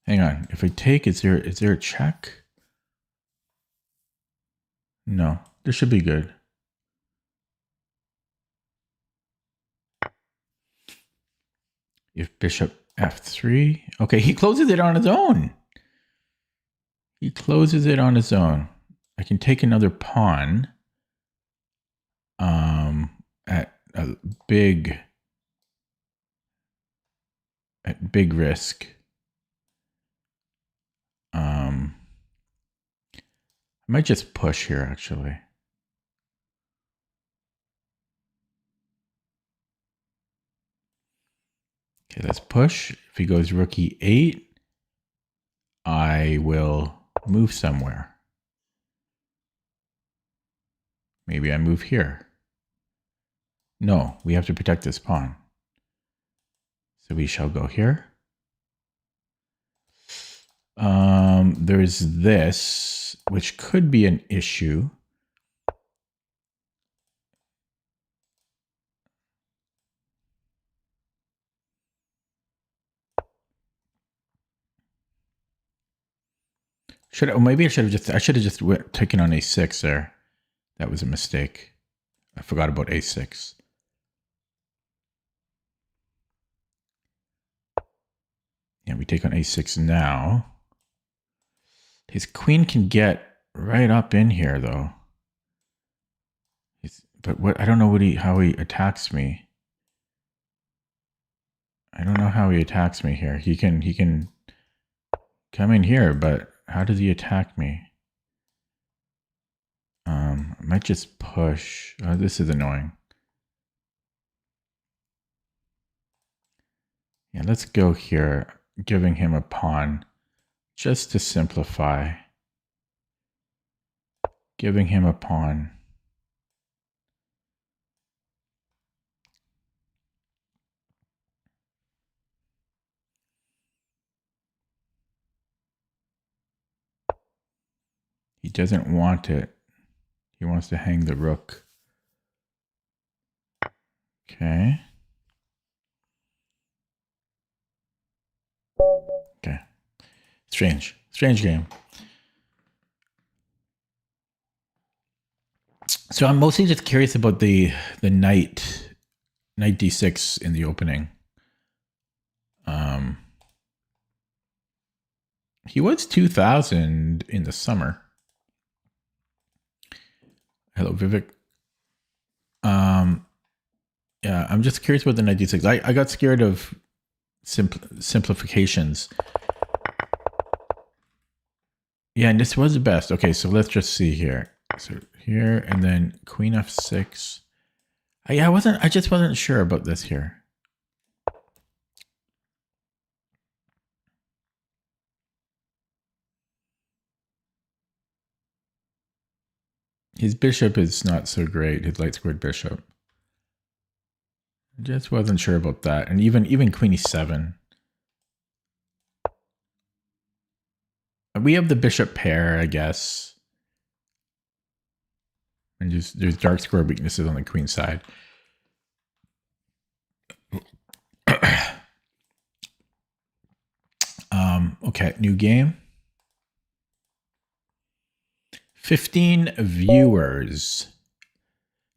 Hang on. If I take, is there a check? No, this should be good. If bishop f3. Okay, he closes it on his own. He closes it on his own. I can take another pawn at a big risk. I might just push here actually. Okay, let's push. If he goes rook e8, I will move somewhere. Maybe I move here. No, we have to protect this pawn. So we shall go here. There's this, which could be an issue. Maybe I should have just taken on a6 there. That was a mistake. I forgot about a6. Yeah, we take on a6 now. His queen can get right up in here, though. But what I don't know how he attacks me. I don't know how he attacks me here. He can come in here, but how does he attack me? I might just push. Oh, this is annoying. Yeah, let's go here, giving him a pawn just to simplify. Giving him a pawn. doesn't want it. He wants to hang the rook. Okay. Okay. Strange. Strange game. So I'm mostly just curious about the knight d6 in the opening. He was 2,000 in the summer. Hello, Vivek. Yeah, I'm just curious about the knight d6. I got scared of simplifications. Yeah, and this was the best. Okay, so let's just see here. So here, and then queen f6. I just wasn't sure about this here. His bishop is not so great, his light squared bishop. Just wasn't sure about that. And even queen e7. We have the bishop pair, I guess. And just there's dark square weaknesses on the queen side. Okay, new game. 15 viewers.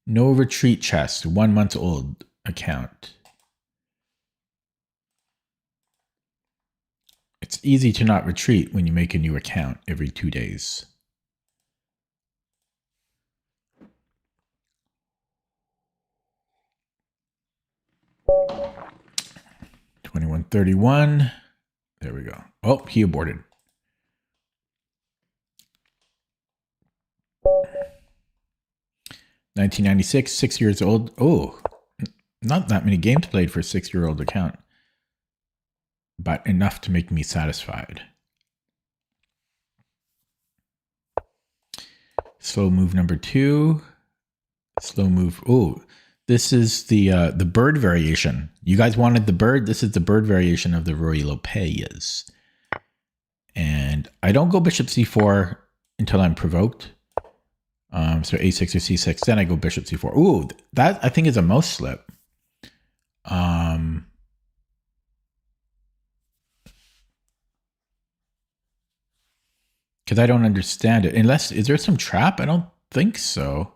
No retreat chest, 1 month old account. It's easy to not retreat when you make a new account every 2 days. $21.31. There we go. Oh, he aborted. $19.96, 6 years old. Oh, not that many games played for a 6-year-old account, but enough to make me satisfied. Slow move number 2. Slow move. Oh, this is the bird variation. You guys wanted the bird. This is the bird variation of the Roy Lopez. And I don't go bishop c4 until I'm provoked. So a6 or c6. Then I go bishop c4. Ooh, that I think is a mouse slip. Because I don't understand it. Unless, is there some trap? I don't think so.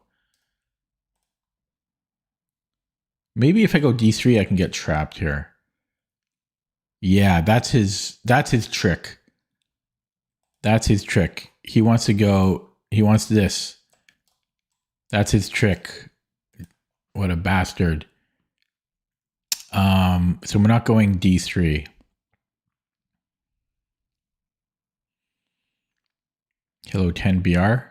Maybe if I go d3, I can get trapped here. Yeah, that's his trick. That's his trick. He wants to go, he wants this. That's his trick. What a bastard. So we're not going d3. Hello, 10BR.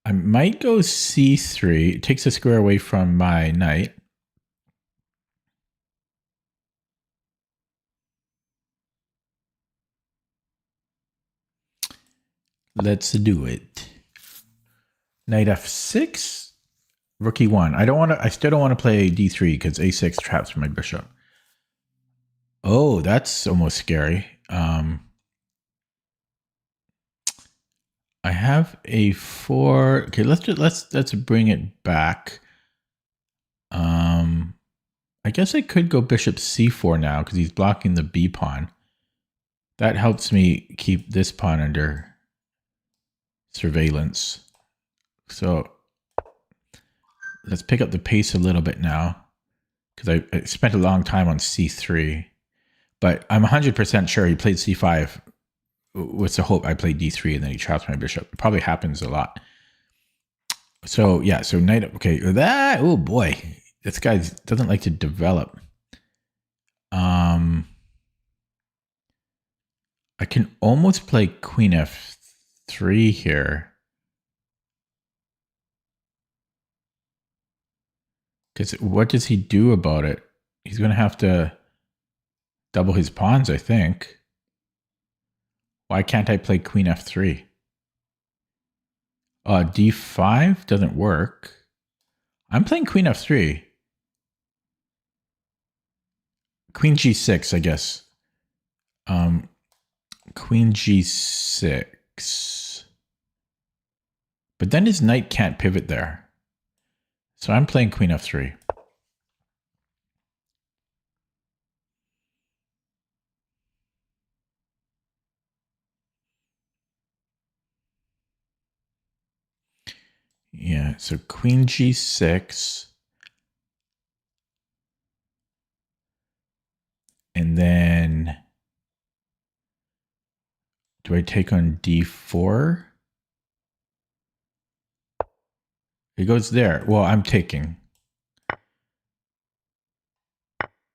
I might go c3. It takes a square away from my knight. Let's do it. Knight f6. Rook e1. I still don't want to play d3 because a6 traps my bishop. Oh, that's almost scary. I have a4. Okay, let's bring it back. I guess I could go bishop c4 now because he's blocking the b pawn. That helps me keep this pawn under surveillance. So let's pick up the pace a little bit now because I spent a long time on c3. But I'm 100% sure he played c5 with the hope I played d3 and then he traps my bishop. It probably happens a lot. So yeah, so knight, okay, that, oh boy, this guy doesn't like to develop. I can almost play queen f3 here. Because what does he do about it? He's going to have to double his pawns, I think. Why can't I play queen f3? D5 doesn't work. I'm playing queen f3. Queen g6, I guess. queen g6. But then his knight can't pivot there. So I'm playing queen f3. Yeah, so queen g6. And then do I take on d4? It goes there. Well, I'm taking.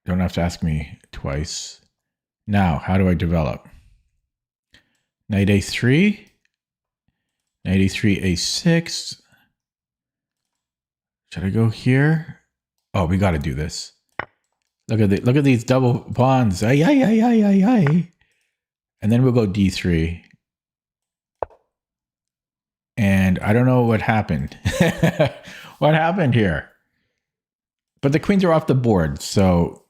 Don't have to ask me twice. Now, how do I develop? Knight a3. Knight a3, a6. Should I go here? Oh, we got to do this. Look at these double pawns. Ay, ay, ay, ay, ay, ay. And then we'll go d3. And I don't know what happened. What happened here? But the queens are off the board, so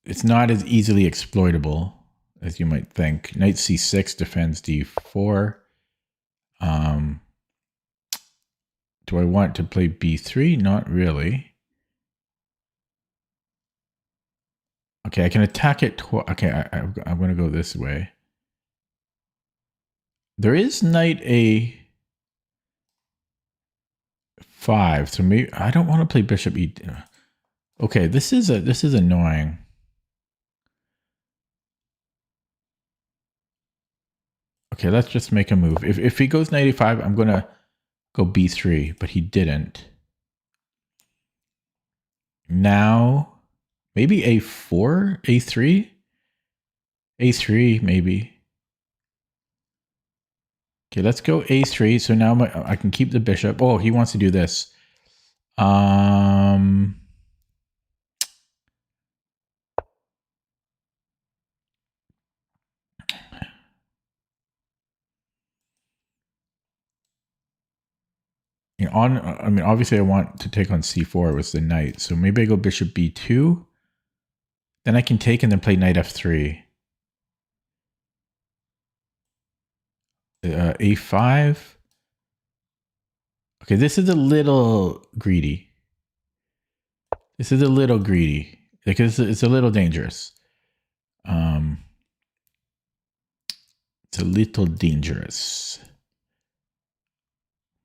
it's not as easily exploitable as you might think. Knight c6 defends d4. Do I want to play b3? Not really. Okay, I can attack it. Okay, I'm going to go this way. There is knight a5, so maybe I don't want to play bishop e. Okay, this is annoying. Okay, let's just make a move. If he goes knight a5, I'm going to go b3, but he didn't. Now, maybe a4, a3? A3, maybe. Okay, let's go a3. So now I can keep the bishop. Oh, he wants to do this. You know, I mean, obviously I want to take on c4 with the knight. So maybe I go bishop b2. Then I can take and then play knight f3. A5. Okay, this is a little greedy. This is a little greedy. Because it's a little dangerous. It's a little dangerous.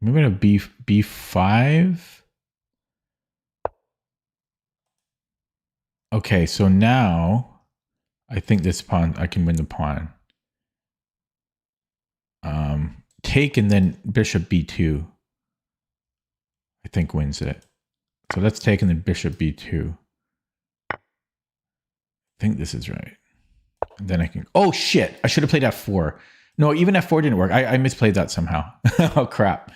I'm going to b5. Okay, so now I think this pawn, I can win the pawn. Take and then bishop b2. I think wins it. So let's take and then bishop b2. I think this is right. And then I can, oh shit, I should have played f4. No, even f4 didn't work. I misplayed that somehow. Oh crap.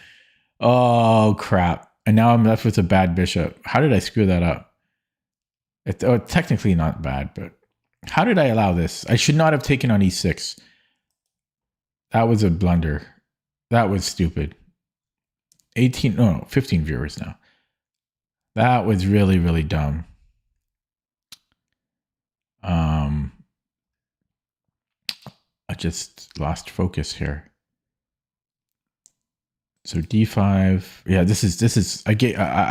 Oh crap. And now I'm left with a bad bishop. How did I screw that up? It's technically not bad, but how did I allow this? I should not have taken on e6. That was a blunder. That was stupid. 15 viewers now. That was really, really dumb. I just lost focus here. So d5. Yeah, this is I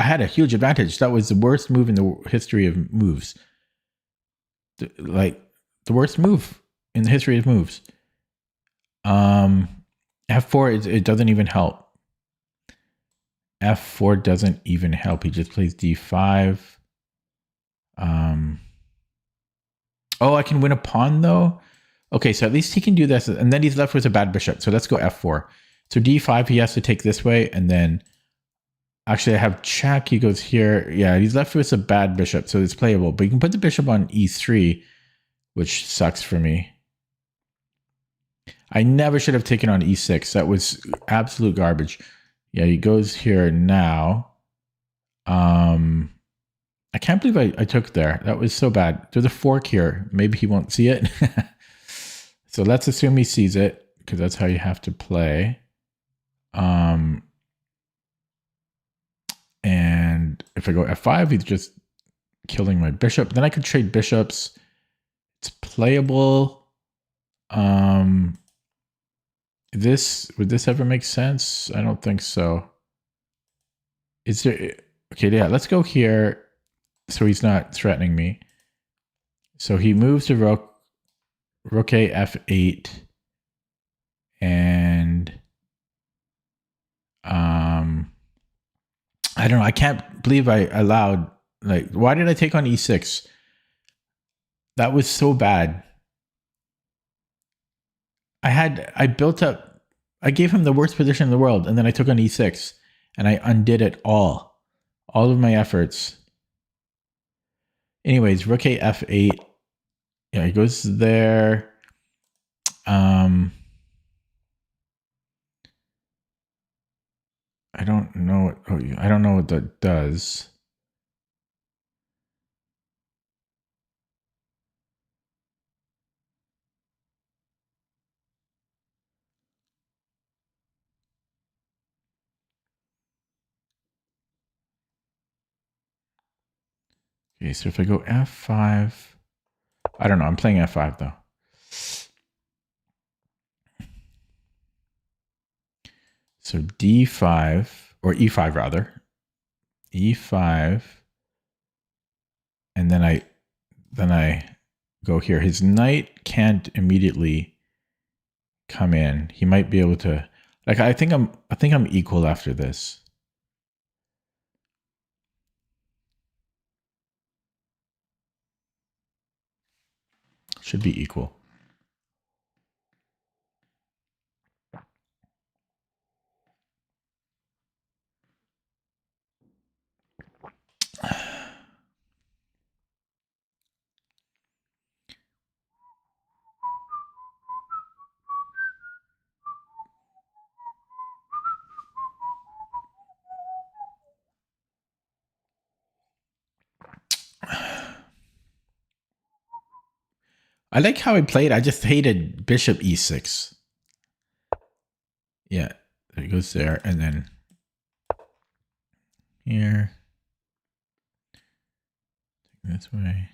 had a huge advantage. That was the worst move in the history of moves. Like the worst move in the history of moves. F4 it doesn't even help. F4 doesn't even help. He just plays d5. Oh, I can win a pawn though. Okay, so at least he can do this, and then he's left with a bad bishop. So let's go f4. So d5, he has to take this way, and then actually I have check. He goes here. Yeah, he's left with a bad bishop, so it's playable. But you can put the bishop on e3, which sucks for me. I never should have taken on e6. That was absolute garbage. Yeah, he goes here now. I can't believe I took there. That was so bad. There's a fork here. Maybe he won't see it. So let's assume he sees it, because that's how you have to play. And if I go f5, he's just killing my bishop. Then I could trade bishops. It's playable. Would this ever make sense? I don't think so. Is there... Okay, yeah, let's go here so he's not threatening me. So he moves to rook a f8 and I don't know. I can't believe I allowed, like, why did I take on e6? That was so bad. I built up, I gave him the worst position in the world, and then I took on e6 and I undid it all of my efforts. Anyways, rook a f8. Yeah, he goes there. I don't know. I don't know what that does. Okay, so if I go f5, I don't know. I'm playing f5 though. So d5, or e5 rather. e5, and then I go here. His knight can't immediately come in. He might be able to, like, I think I'm equal after this. Should be equal. I like how I played. I just hated bishop e6. Yeah, it goes there, and then here, this way.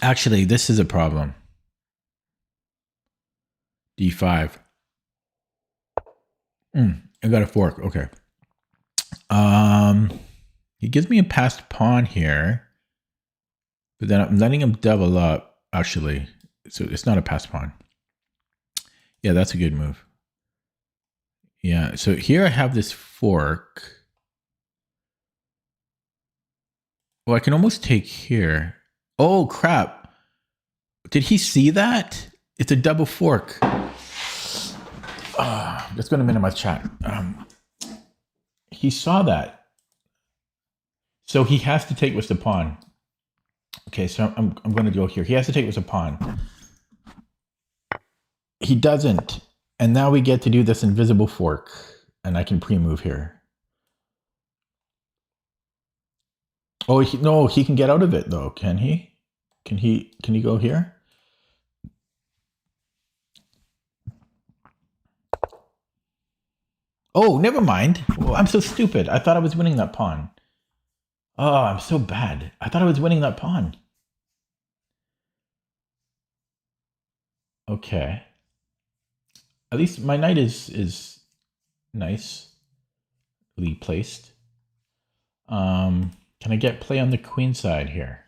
Actually, this is a problem. d5. I got a fork. Okay. He gives me a passed pawn here, but then I'm letting him double up. Actually, so it's not a passed pawn. Yeah, that's a good move. Yeah. So here I have this fork. Well, I can almost take here. Oh crap! Did he see that? It's a double fork. Let's go to minimize chat. He saw that. So he has to take with the pawn. Okay, so I'm going to go here. He has to take with a pawn. He doesn't. And now we get to do this invisible fork. And I can pre-move here. Oh, no, he can get out of it though, can he? Can he go here? Oh, never mind. Oh, I'm so stupid. I thought I was winning that pawn. Oh, I'm so bad. I thought I was winning that pawn. Okay. At least my knight is nicely placed. Can I get play on the queen side here?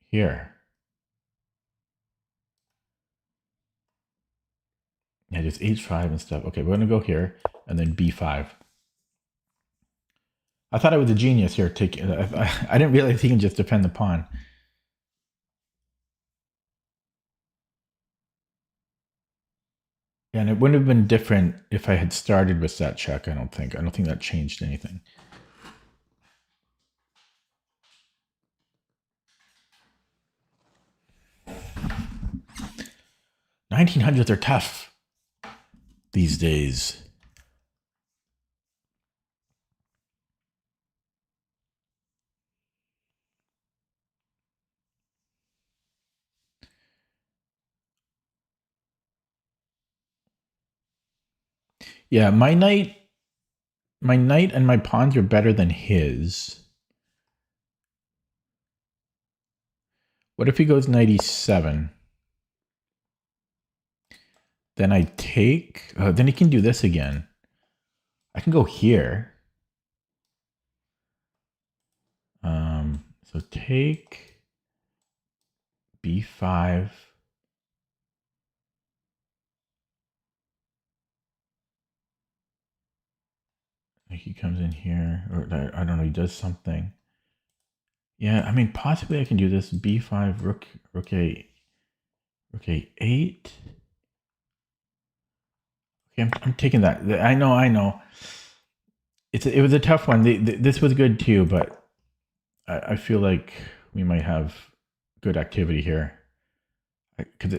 Here. Yeah, just h5 and stuff. Okay, we're gonna go here and then b5. I thought I was a genius here. I didn't realize he can just defend the pawn. Yeah, and it wouldn't have been different if I had started with that check. I don't think that changed anything. 1900s are tough these days. Yeah, my knight and my pawns are better than his. What if he goes knight e7? Then I take. Then he can do this again. I can go here. So take b5. He comes in here, or I don't know. He does something. Yeah, I mean, possibly I can do this. b5, rook a8. Okay, I'm taking that. I know. It was a tough one. This was good too, but I feel like we might have good activity here.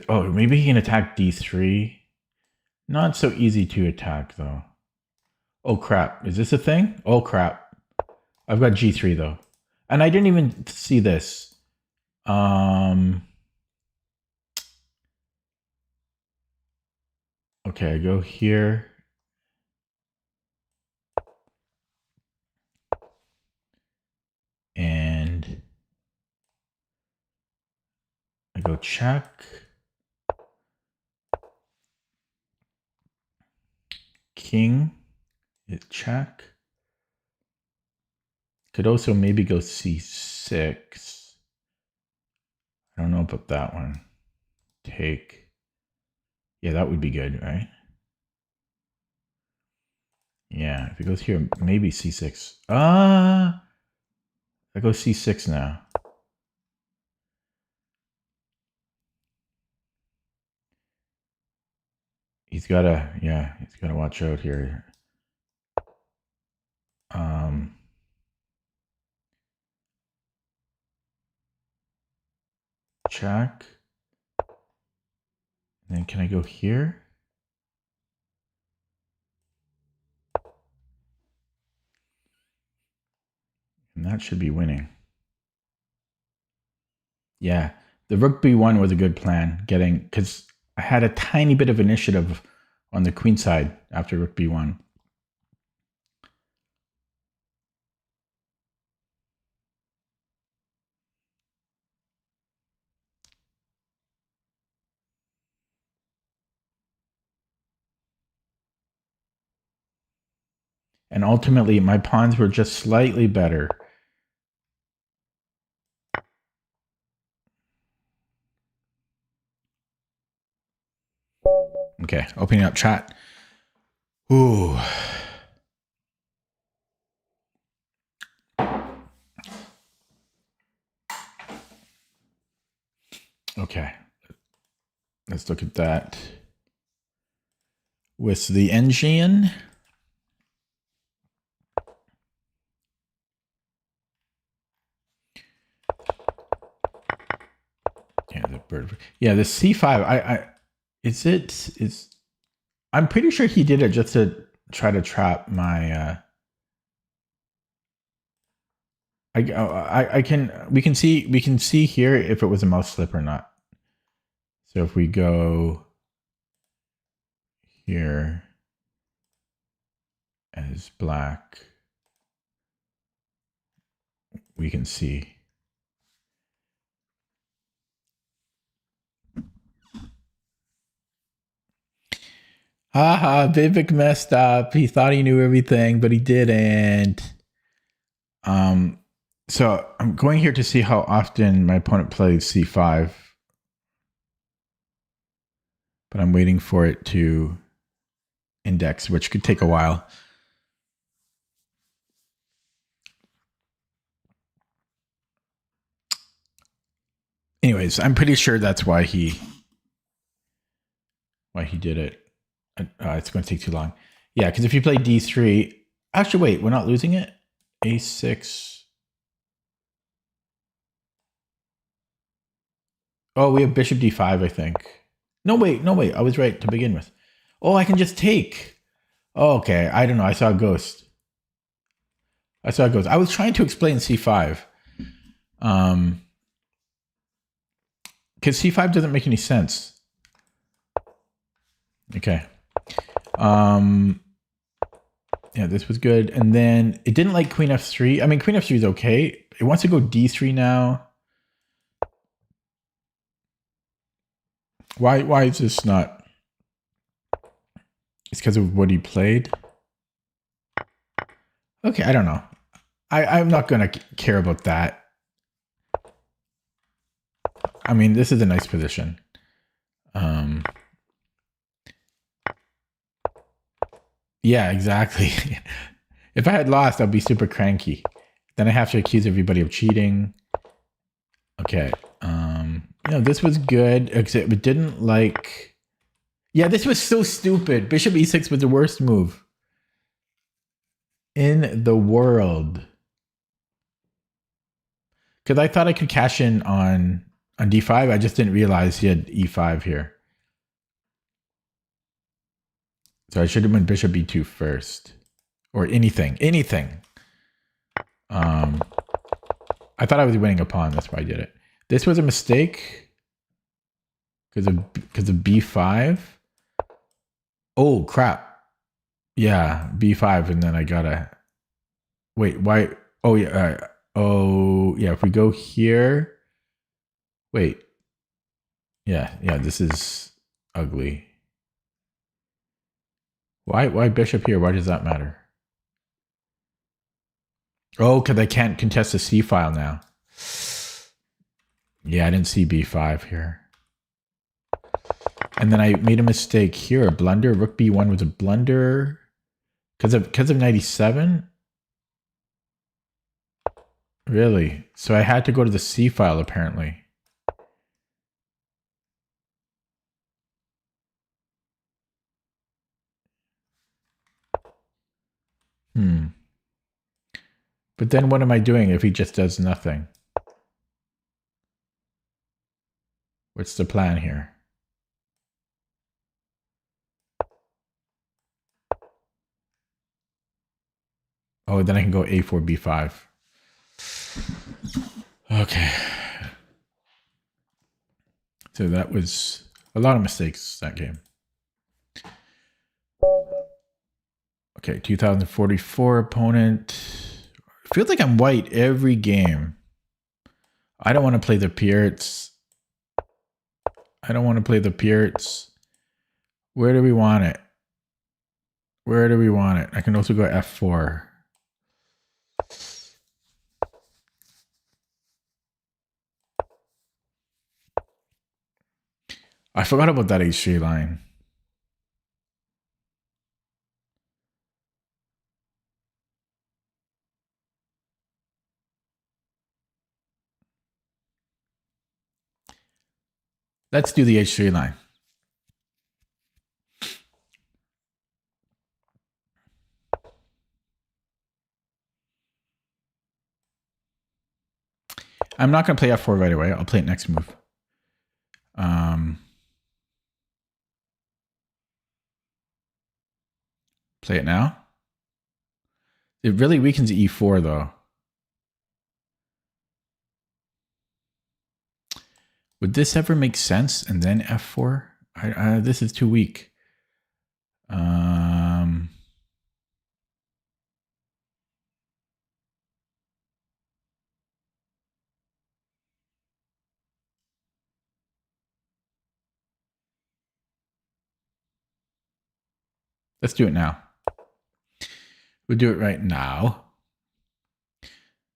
Oh, maybe he can attack d3. Not so easy to attack though. Oh crap! Is this a thing? Oh crap! I've got g3 though, and I didn't even see this. Okay, I go here. And I go check. King, hit check. Could also maybe go c6. I don't know about that one. Take. Yeah, that would be good, right? Yeah, if it goes here, maybe c6. I go c6 now. He's gotta watch out here. Check. And then can I go here? And that should be winning. Yeah, the rook b1 was a good plan, because I had a tiny bit of initiative on the queen side after rook b1. And ultimately, my pawns were just slightly better. Okay, opening up chat. Ooh. Okay. Let's look at that. With the engine. Yeah, the bird. Yeah, the c5. I'm pretty sure he did it just to try to trap my we can see here if it was a mouse slip or not. So if we go here as black, we can see. Haha, Vivek messed up. He thought he knew everything, but he didn't. So I'm going here to see how often my opponent plays c5. But I'm waiting for it to index, which could take a while. Anyways, I'm pretty sure that's why he did it. It's going to take too long. Yeah, because if you play d3, actually, wait, we're not losing it. a6. Oh, we have bishop d5, I think. No, wait. I was right to begin with. Oh, I can just take. Oh, okay. I don't know. I saw a ghost. I was trying to explain c5. Because c5 doesn't make any sense. Okay. Yeah, this was good. And then it didn't like queen f3. I mean, queen f3 is okay. It wants to go d3 now. Why is this not? It's because of what he played. Okay, I don't know. I'm not going to care about that. I mean, this is a nice position. Yeah, exactly. If I had lost, I'd be super cranky. Then I have to accuse everybody of cheating. Okay. This was good, except it didn't like... Yeah, this was so stupid. Bishop e6 was the worst move in the world. Because I thought I could cash in on d5. I just didn't realize he had e5 here. So I should have went bishop e2 first. Or anything. I thought I was winning a pawn. That's why I did it. This was a mistake because of b5. Oh, crap. Yeah, b5, and then I gotta... Wait, why? Oh, yeah. Oh, yeah, if we go here... Wait. Yeah, this is ugly. Why bishop here? Why does that matter? Oh, because I can't contest the c file now. Yeah, I didn't see b5 here. And then I made a mistake here. A blunder. Rook b1 was a blunder. Because of 97? Really? So I had to go to the c file, apparently. But then what am I doing if he just does nothing? What's the plan here? Oh, then I can go a4, b5. Okay. So that was a lot of mistakes that game. Okay, 2044 opponent. Feels like I'm white every game. I don't want to play the Pierts. I don't want to play the Pierts. Where do we want it? Where do we want it? I can also go f4. I forgot about that h3 line. Let's do the h3 line. I'm not going to play f4 right away. I'll play it next move. Play it now. It really weakens e4 though. Would this ever make sense? And then f4? This is too weak. Let's do it now. We'll do it right now.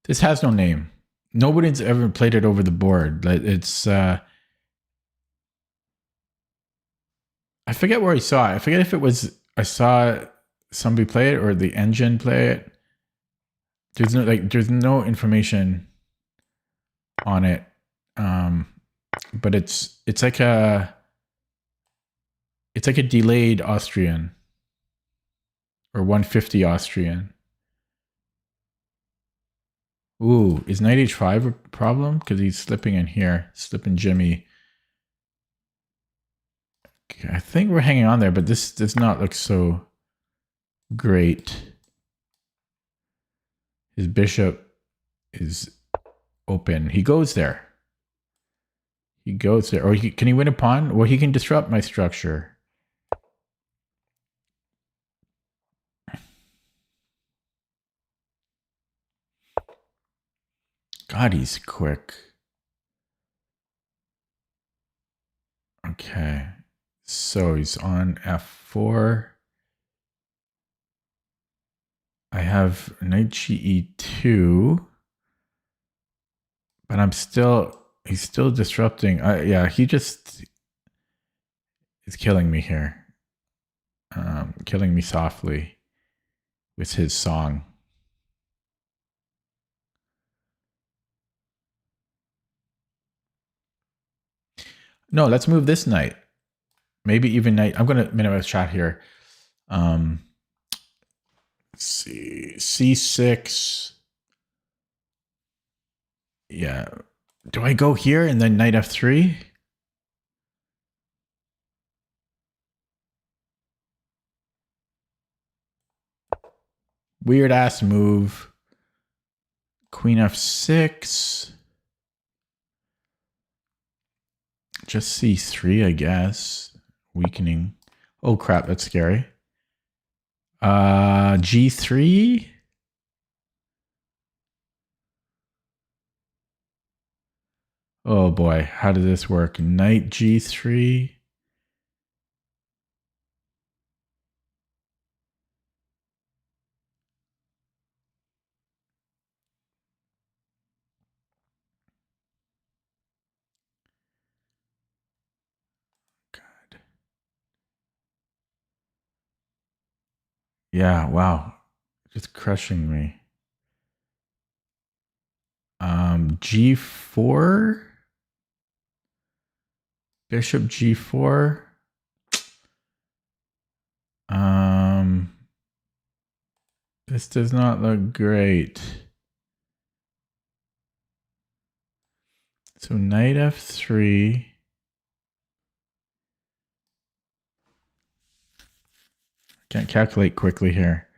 This has no name. Nobody's ever played it over the board. It's I forget where I saw it. I forget if it was I saw somebody play it or the engine play it. There's no information on it. But it's like a delayed Austrian or 150 Austrian. Ooh, is knight h5 a problem? Because he's slipping in here, slipping Jimmy. Okay, I think we're hanging on there, but this does not look so great. His bishop is open. He goes there. He goes there. Or can he win a pawn? Well, he can disrupt my structure. God, he's quick. Okay. So he's on F4. I have knight GE2. But he's still disrupting. Yeah, he just is killing me here. Killing me softly with his song. No, let's move this knight. Maybe even knight. I'm going to minimize chat here. Let's see. C6. Yeah. Do I go here and then knight F3? Weird ass move. Queen F6. Just C3, I guess. Weakening. Oh crap, that's scary. G3. Oh boy, how did this work? Knight G3. God. Yeah, wow. Just crushing me. G4. Bishop G4. This does not look great. So knight F3. Can't calculate quickly here.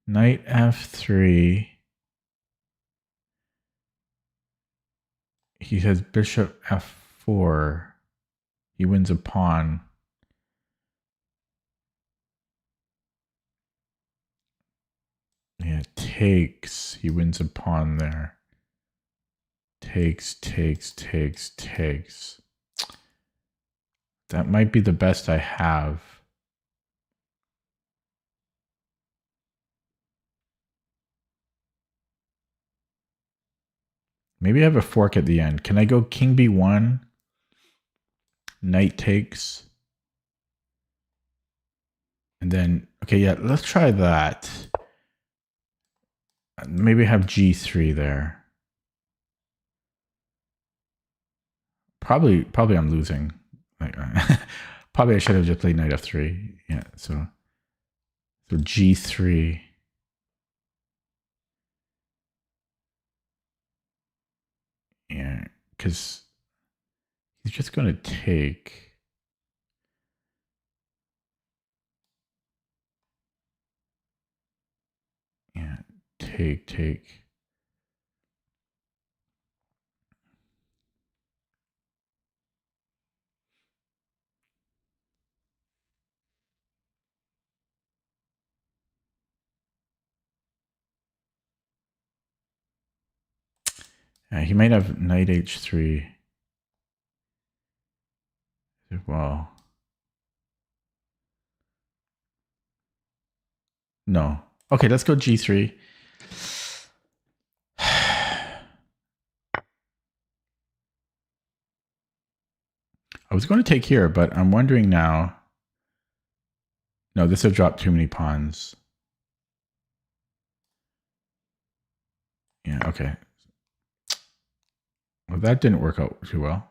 Knight F3. He has bishop F4. He wins a pawn. Yeah, takes. He wins a pawn there. Takes. That might be the best I have. Maybe I have a fork at the end. Can I go king B1? Knight takes. And then, okay, yeah, let's try that. Maybe have G3 there. Probably I'm losing. Probably I should have just played knight F3. Yeah, so G3. Yeah, because he's just going to take. Yeah, take. Yeah, he might have knight H3 as well. No. Okay, let's go G3. I was going to take here, but I'm wondering now. No, this will drop too many pawns. Yeah, okay. Well, that didn't work out too well.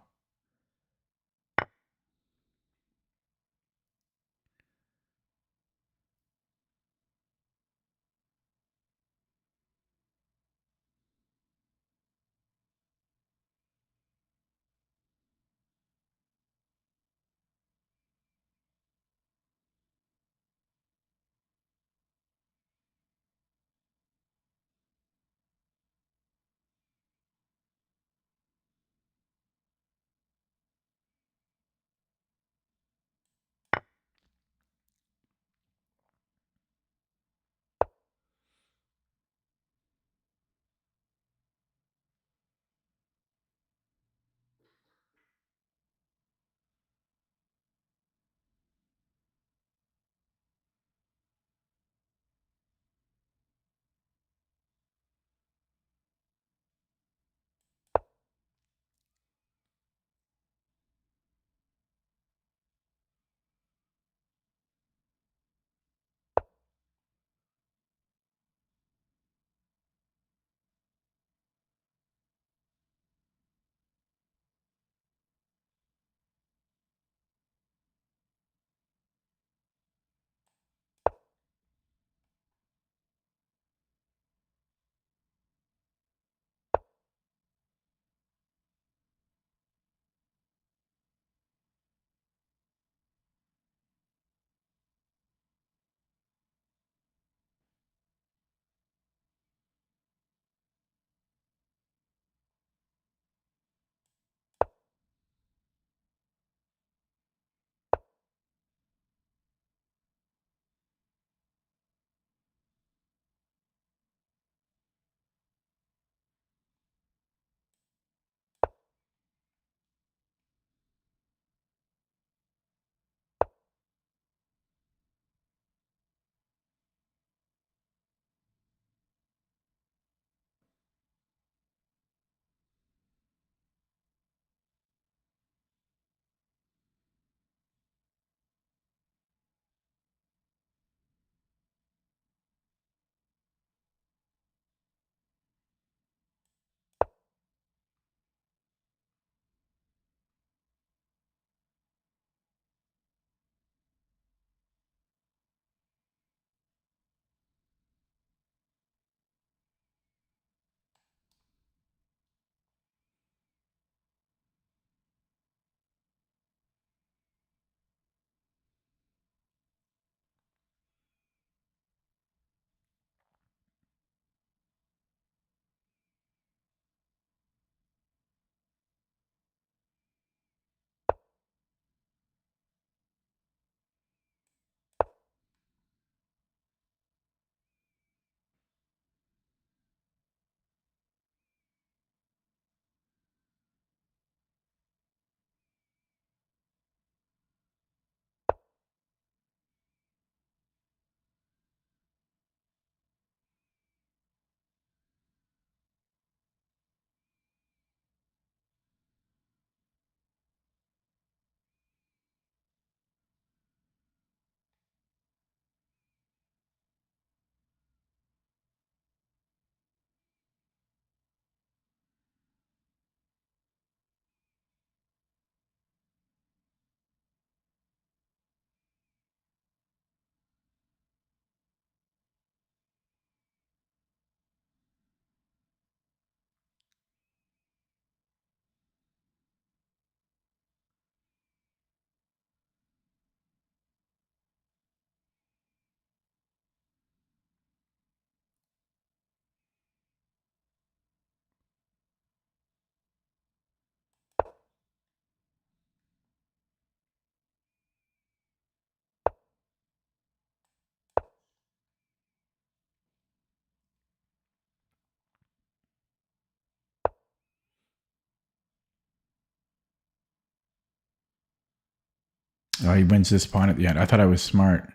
Oh, he wins this pawn at the end. I thought I was smart.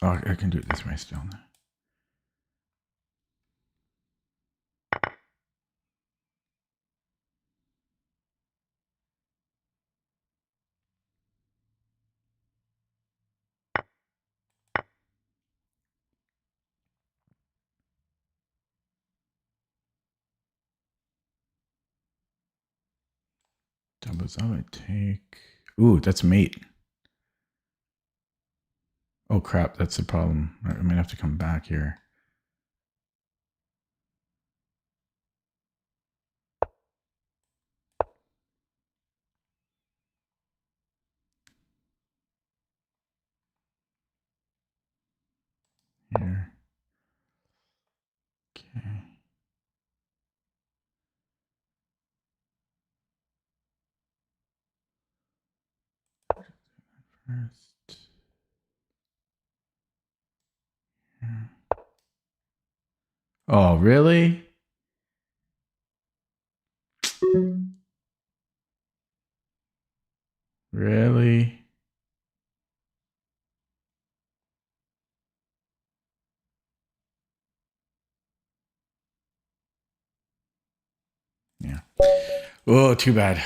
Oh, I can do it this way still. Doubles up, I take. Ooh, that's mate. Oh crap, that's the problem. I might have to come back here. Here. Okay. First. Here. Oh, really? Really? Yeah. Oh, too bad.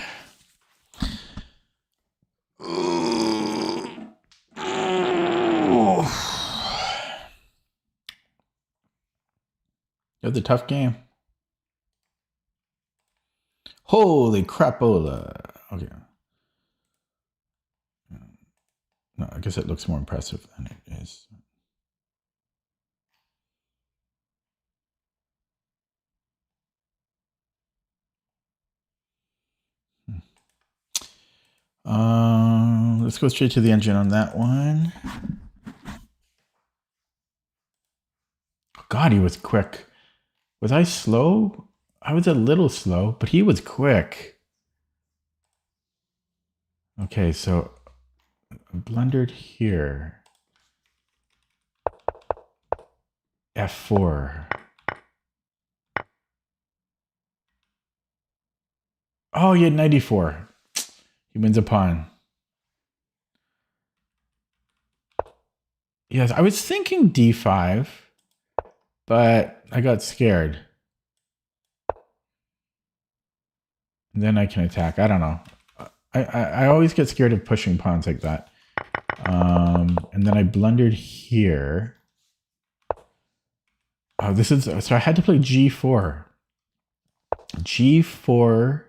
It was a tough game. Holy crapola. Okay. No, I guess it looks more impressive than it is. Let's go straight to the engine on that one. God, he was quick. Was I slow? I was a little slow, but he was quick. Okay, so blundered here. F4. Oh, he had 94. He wins a pawn. Yes, I was thinking D5, but I got scared. And then I can attack. I don't know. I always get scared of pushing pawns like that. And then I blundered here. Oh, this is so I had to play G4. G4.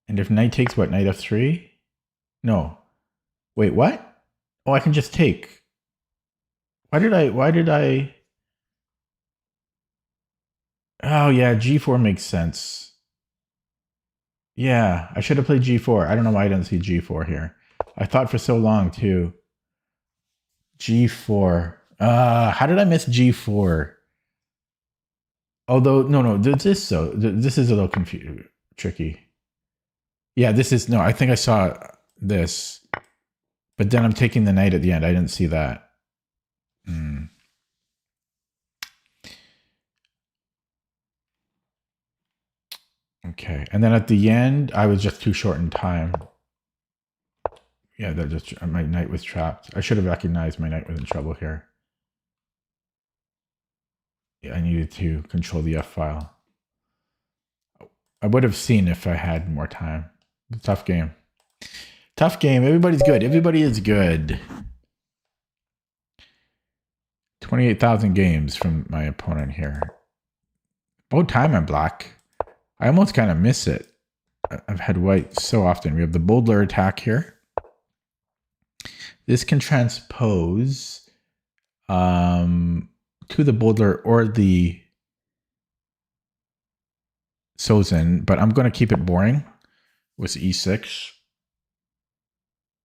And if knight takes what? Knight F3? No. Wait, what? Oh, I can just take. Why did I? Oh yeah, G4 makes sense. Yeah, I should have played G4. I don't know why I didn't see G4 here. I thought for so long too. G4. How did I miss G4? Although, no, this is a little tricky. Yeah, this is, no, I think I saw this. But then I'm taking the knight at the end. I didn't see that. Okay, and then at the end, I was just too short in time. Yeah, that just, my knight was trapped. I should have recognized my knight was in trouble here. Yeah, I needed to control the F file. I would have seen if I had more time. Tough game. Tough game. Everybody's good. Everybody is good. 28,000 games from my opponent here. About time I'm black. I almost kind of miss it. I've had white so often. We have the Boldler attack here. This can transpose to the Boldler or the Sozin, but I'm going to keep it boring with E6.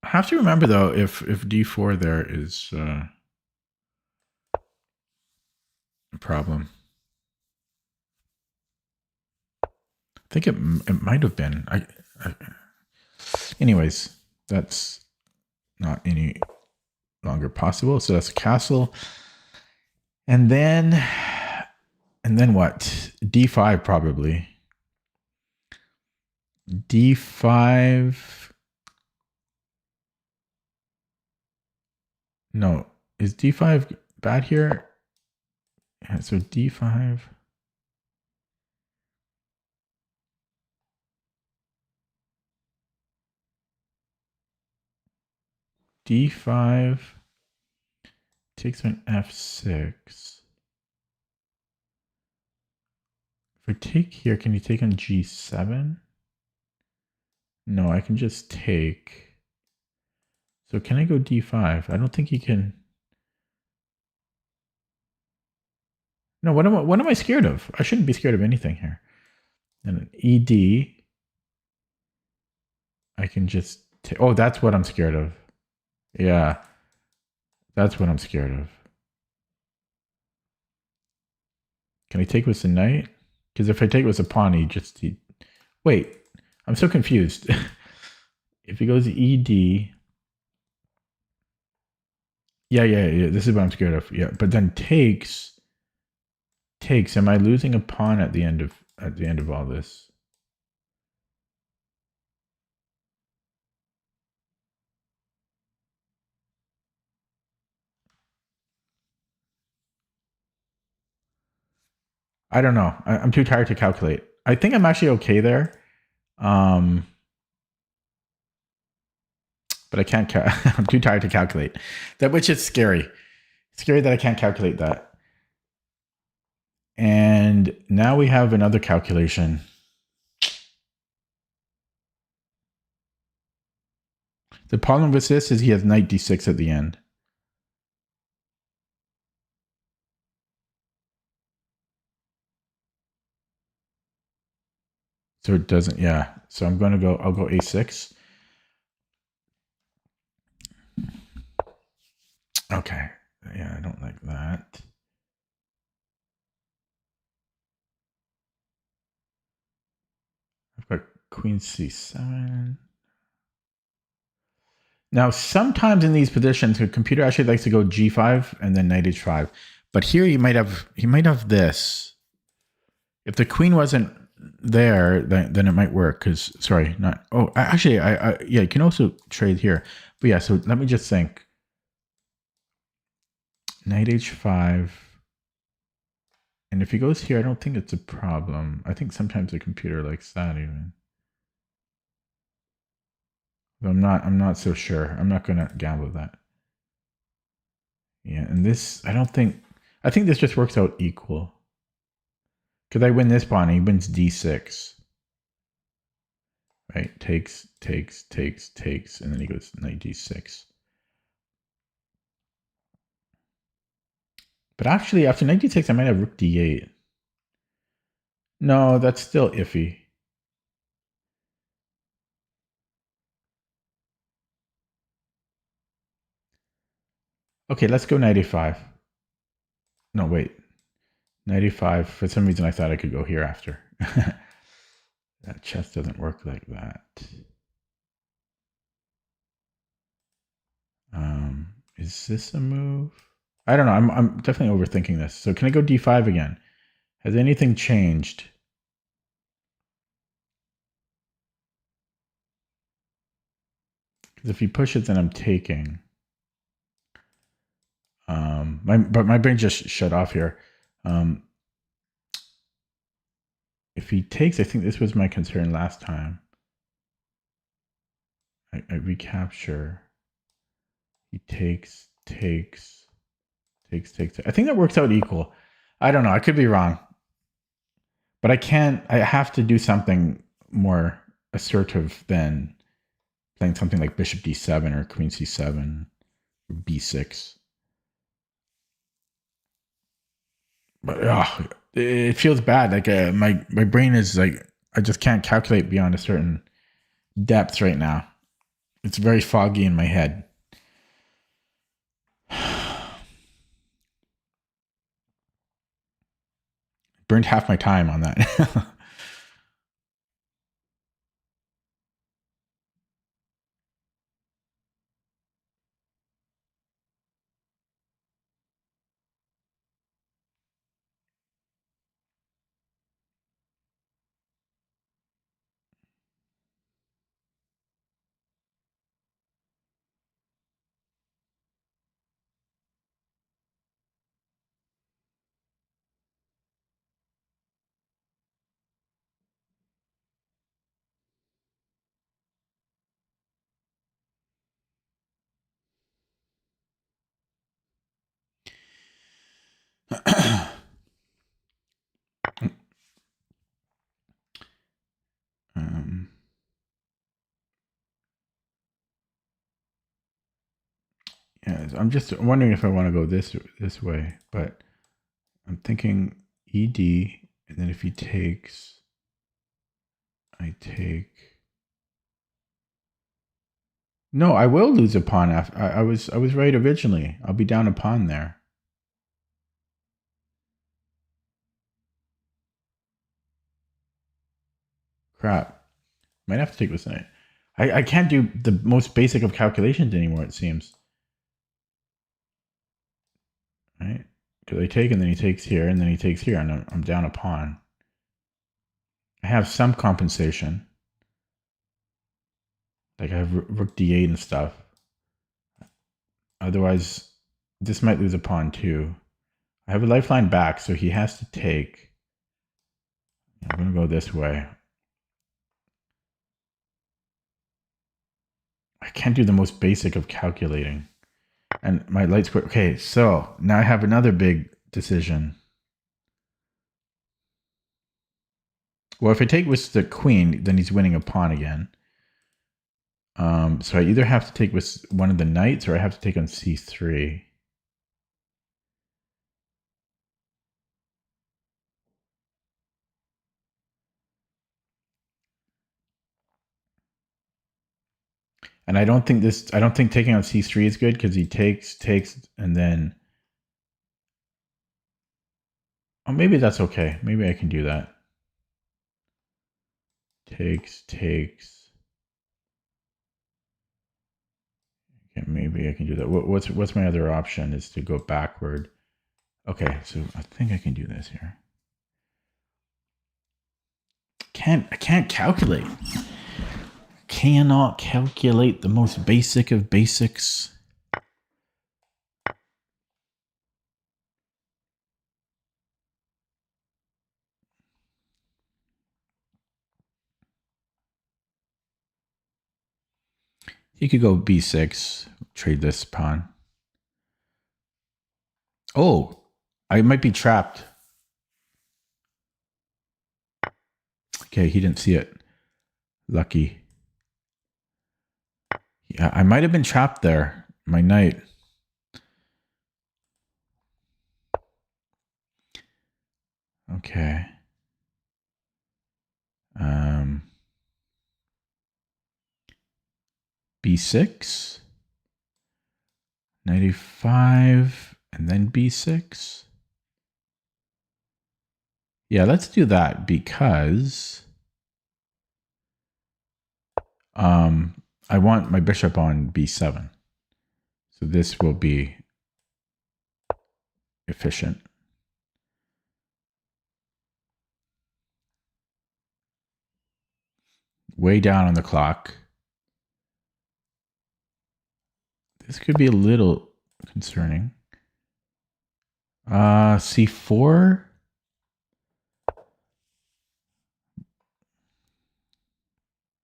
I have to remember, though, if D4 there is a problem. I think it might have been. Anyways, that's not any longer possible. So that's a castle. And then what? D5 probably. D5. No, is D5 bad here? Yeah, so D5. D5 takes on F6. If I take here, can you take on G7? No, I can just take. So can I go D5? I don't think he can. No, what am I scared of? I shouldn't be scared of anything here. And an ED. I can just take. Oh, that's what I'm scared of. Yeah, that's what I'm scared of. Can I take with the knight? Because if I take with a pawn, he. Wait, I'm so confused. If he goes ED. Yeah. This is what I'm scared of. Yeah, but then takes. Am I losing a pawn at the end of all this? I don't know. I'm too tired to calculate. I think I'm actually okay there. But I can't. I'm too tired to calculate that, which is scary. Scary that I can't calculate that. And now we have another calculation. The problem with this is he has knight d6 at the end. So it doesn't, yeah. So I'll go a6. Okay. Yeah, I don't like that. I've got queen c7. Now, sometimes in these positions, the computer actually likes to go g5 and then knight h5. But here he might have this. If the queen wasn't there, then it might work. Because sorry, not. Oh, actually, yeah, you can also trade here. But yeah, so let me just think. Knight h5. And if he goes here, I don't think it's a problem. I think sometimes the computer likes that even. But I'm not so sure. I'm not gonna gamble that. Yeah, and this I think this just works out equal. Because I win this pawn, he wins d6. Right? Takes, and then he goes knight d6. But actually, after knight d6, I might have rook d8. No, that's still iffy. Okay, let's go knight a5. No, wait. Knight a5. For some reason, I thought I could go here after. That chess doesn't work like that. Is this a move? I don't know. I'm definitely overthinking this. So can I go d5 again? Has anything changed? Because if he pushes, then I'm taking. But my brain just shut off here. If he takes, I think this was my concern last time. I recapture. He takes. I think that works out equal. I don't know. I could be wrong. But I can't. I have to do something more assertive than playing something like bishop d7 or queen c7 or b6. But it feels bad. Like my brain is like I just can't calculate beyond a certain depth right now. It's very foggy in my head. Burned half my time on that. Yeah, I'm just wondering if I want to go this way, but I'm thinking ED, and then if he takes, I take. No, I will lose a pawn. After I was right originally. I'll be down a pawn there. Crap. Might have to take this knight. I can't do the most basic of calculations anymore, it seems. Right? Because I take and then he takes here and then he takes here and I'm down a pawn. I have some compensation. Like I have rook d8 and stuff. Otherwise, this might lose a pawn too. I have a lifeline back, so he has to take. I'm going to go this way. I can't do the most basic of calculating. And my light square. Okay, so now I have another big decision. Well, if I take with the queen, then he's winning a pawn again. So I either have to take with one of the knights or I have to take on c3. And I don't think taking on c3 is good because he takes, and then. Oh, maybe that's okay. Maybe I can do that. Takes. Okay, maybe I can do that. What's my other option is to go backward. Okay, so I think I can do this here. I can't calculate. Cannot calculate the most basic of basics. He could go b6, trade this pawn. Oh, I might be trapped. Okay, he didn't see it. Lucky. Yeah, I might have been trapped there. My knight. Okay. B6. 95 and then b6. Yeah, let's do that because I want my bishop on b7. So this will be efficient. Way down on the clock. This could be a little concerning. C4.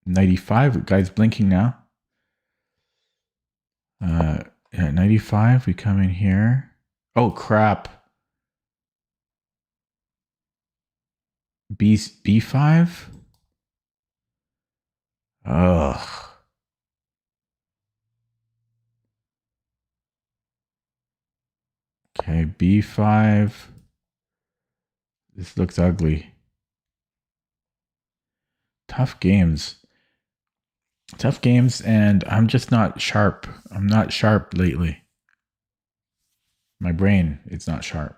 $95. Guy's blinking now. Yeah, 95. We come in here. Oh, crap. B5? Ugh. Okay, B5. This looks ugly. Tough games. Tough games, and I'm just not sharp. I'm not sharp lately. My brain is not sharp.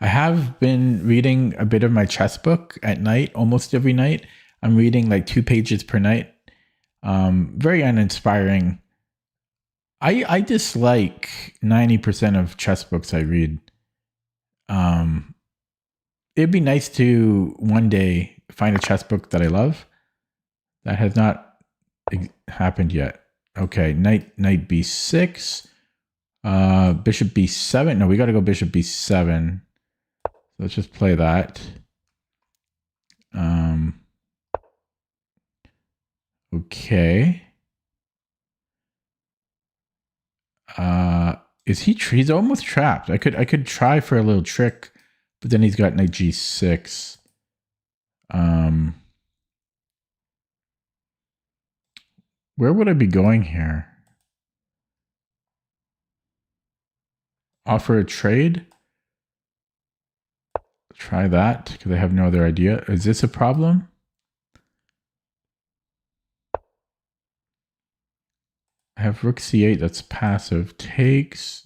I have been reading a bit of my chess book at night, almost every night. I'm reading like 2 pages per night. Very uninspiring. I dislike 90% of chess books I read. It'd be nice to one day find a chess book that I love. That has not happened yet. Okay, knight b6, bishop b7. No, we got to go bishop b7. Let's just play that. Okay. Is he? He's almost trapped. I could try for a little trick, but then he's got knight g6. Where would I be going here? Offer a trade? Try that because I have no other idea. Is this a problem? I have rook c8. That's passive. Takes,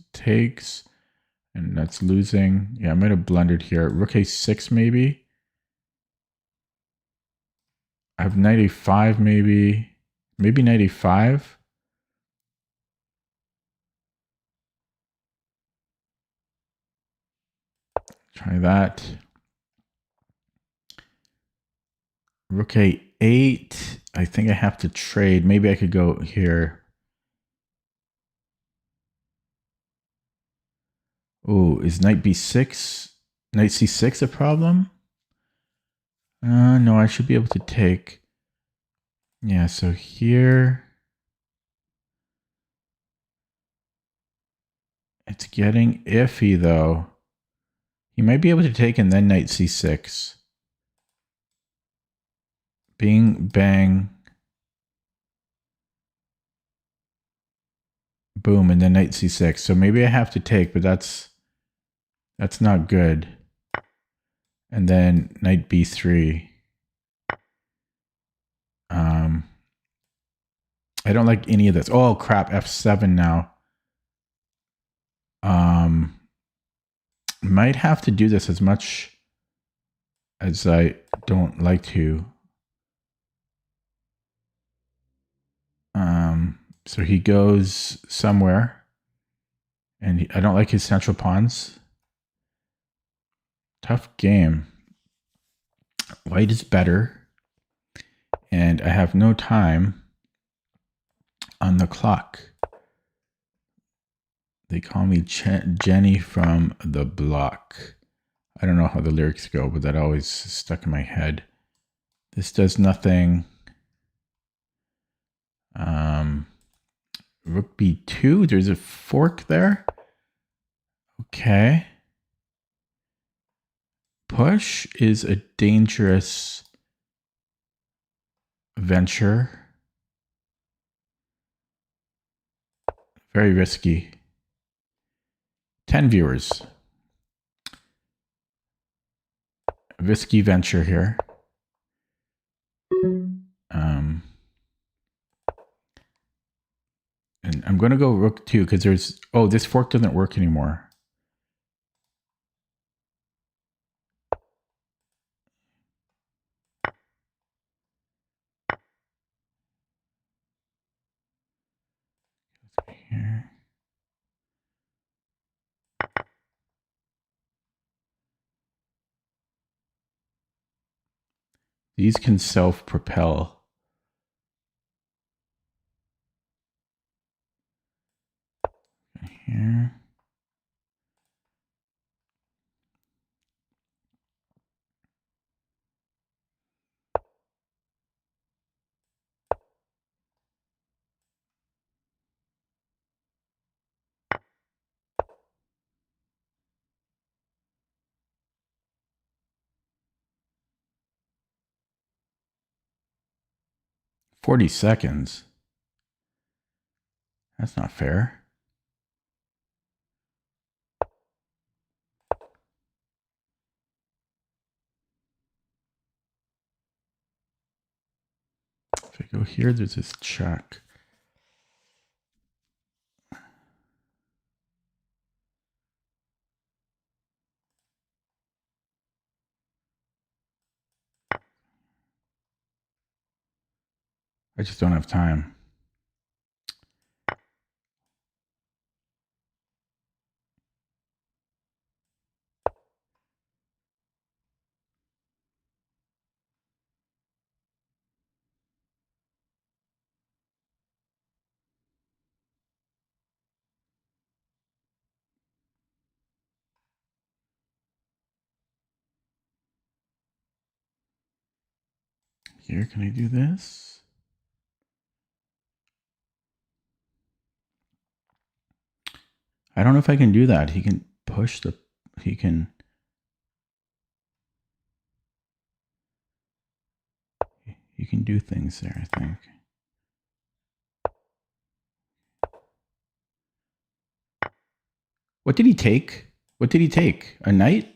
and that's losing. Yeah, I might have blundered here. Rook a6 maybe. I have knight a5 maybe. Maybe knight a5. Try that. Rook a8. I think I have to trade. Maybe I could go here. Oh, is knight b6, knight c6 a problem? No, I should be able to take. Yeah, so here. It's getting iffy though. He might be able to take and then knight c6. Bing, bang. Boom, and then knight c6. So maybe I have to take, but that's not good. And then knight b3. I don't like any of this. Oh crap, f7 now. Might have to do this as much as I don't like to. So he goes somewhere, and I don't like his central pawns. Tough game. White is better, and I have no time on the clock. They call me Jenny from the block. I don't know how the lyrics go, but that always stuck in my head. This does nothing. Rook b2. There's a fork there. Okay. Push is a dangerous venture. Very risky. 10 viewers. Risky venture here. And I'm going to go rook 2 because there's... Oh, this fork doesn't work anymore. Here. These can self-propel. Here. $40. That's not fair. If I go here, there's this check. I just don't have time. Here, can I do this? I don't know if I can do that. He can push the, he can do things there, I think. What did he take? What did he take? A knight?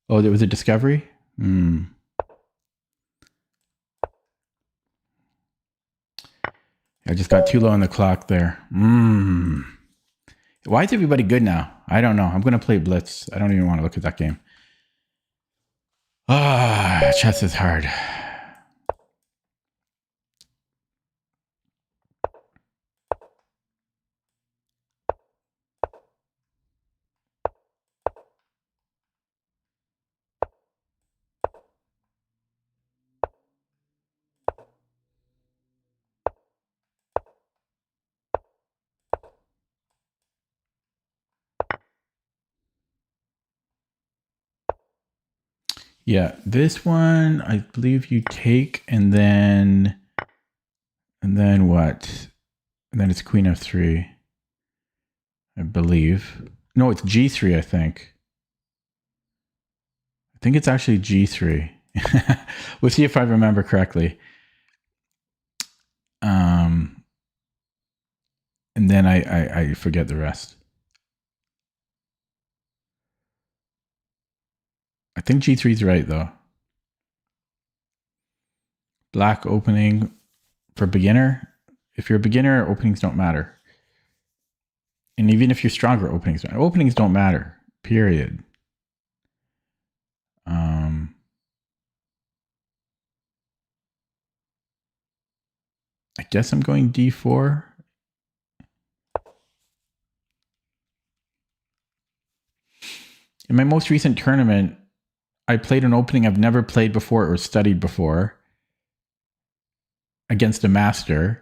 Oh, there was a discovery? Hmm. I just got too low on the clock there. Hmm. Why is everybody good now? I don't know. I'm going to play Blitz. I don't even want to look at that game. Ah, chess is hard. Yeah, this one, I believe you take and then what? And then it's queen f3, I believe. No, it's g3, I think. I think it's actually g3. We'll see if I remember correctly. And then I forget the rest. I think g3 is right, though. Black opening for beginner. If you're a beginner, openings don't matter. And even if you're stronger, openings don't matter, period. I guess I'm going d4. In my most recent tournament, I played an opening I've never played before or studied before against a master.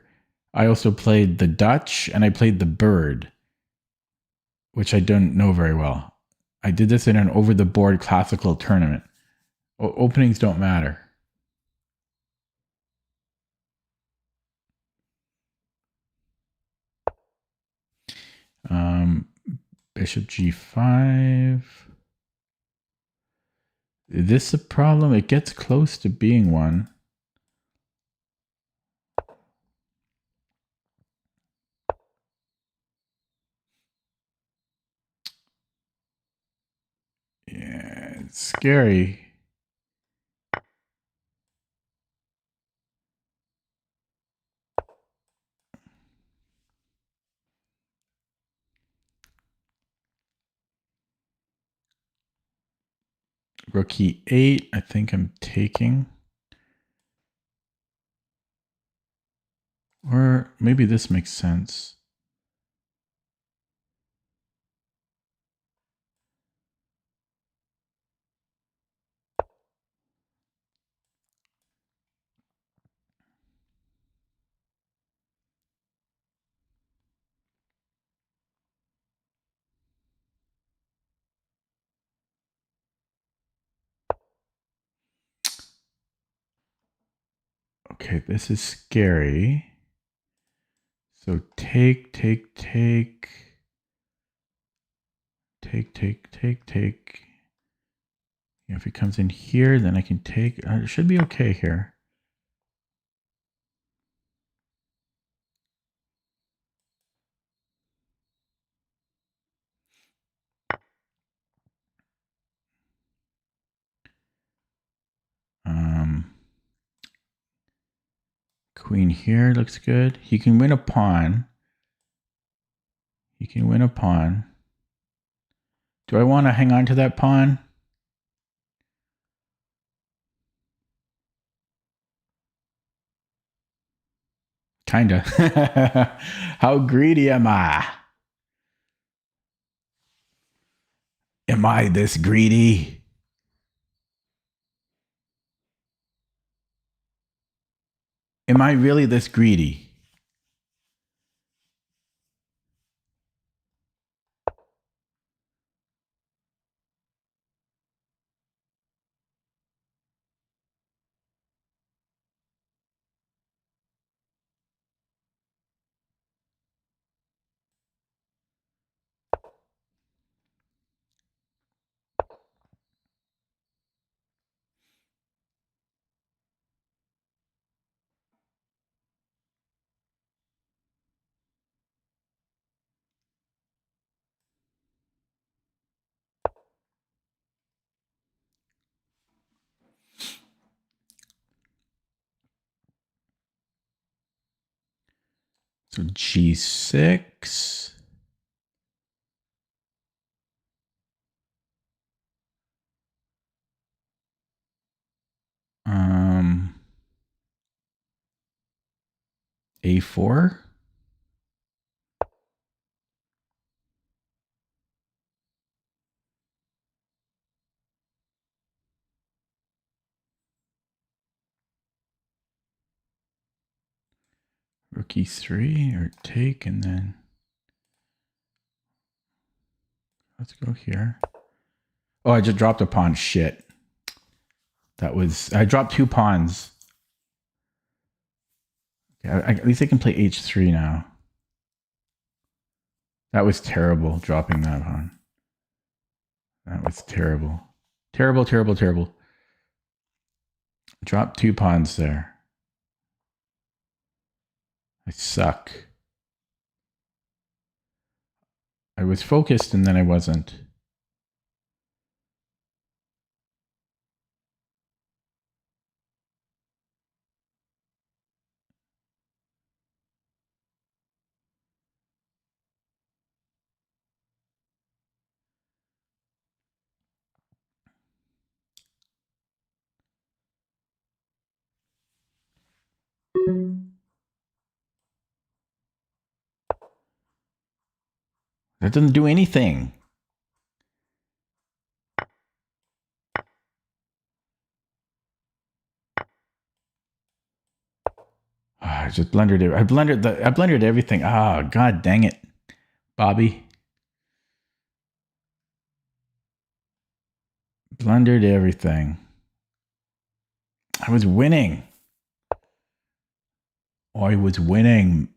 I also played the Dutch and I played the Bird, which I don't know very well. I did this in an over-the-board classical tournament. Openings don't matter. Bishop g5. Is this a problem? It gets close to being one. Yeah, it's scary. Rook e8, I think I'm taking. Or maybe this makes sense. Okay, this is scary. So take. If he comes in here, then I can take. It should be okay here. Queen here looks good. He can win a pawn. Do I want to hang on to that pawn? Kinda. How greedy am I? Am I this greedy? Am I really this greedy? So G6. A4. Rook E3 or take, and then let's go here. Oh, I just dropped a pawn. Shit. I dropped 2 pawns. Yeah, at least I can play H3 now. That was terrible, dropping that pawn. That was terrible. Terrible, terrible, terrible. Dropped 2 pawns there. I suck. I was focused and then I wasn't. That doesn't do anything. I just blundered it. I blundered everything. Ah, god dang it, Bobby. Blundered everything. I was winning. I was winning.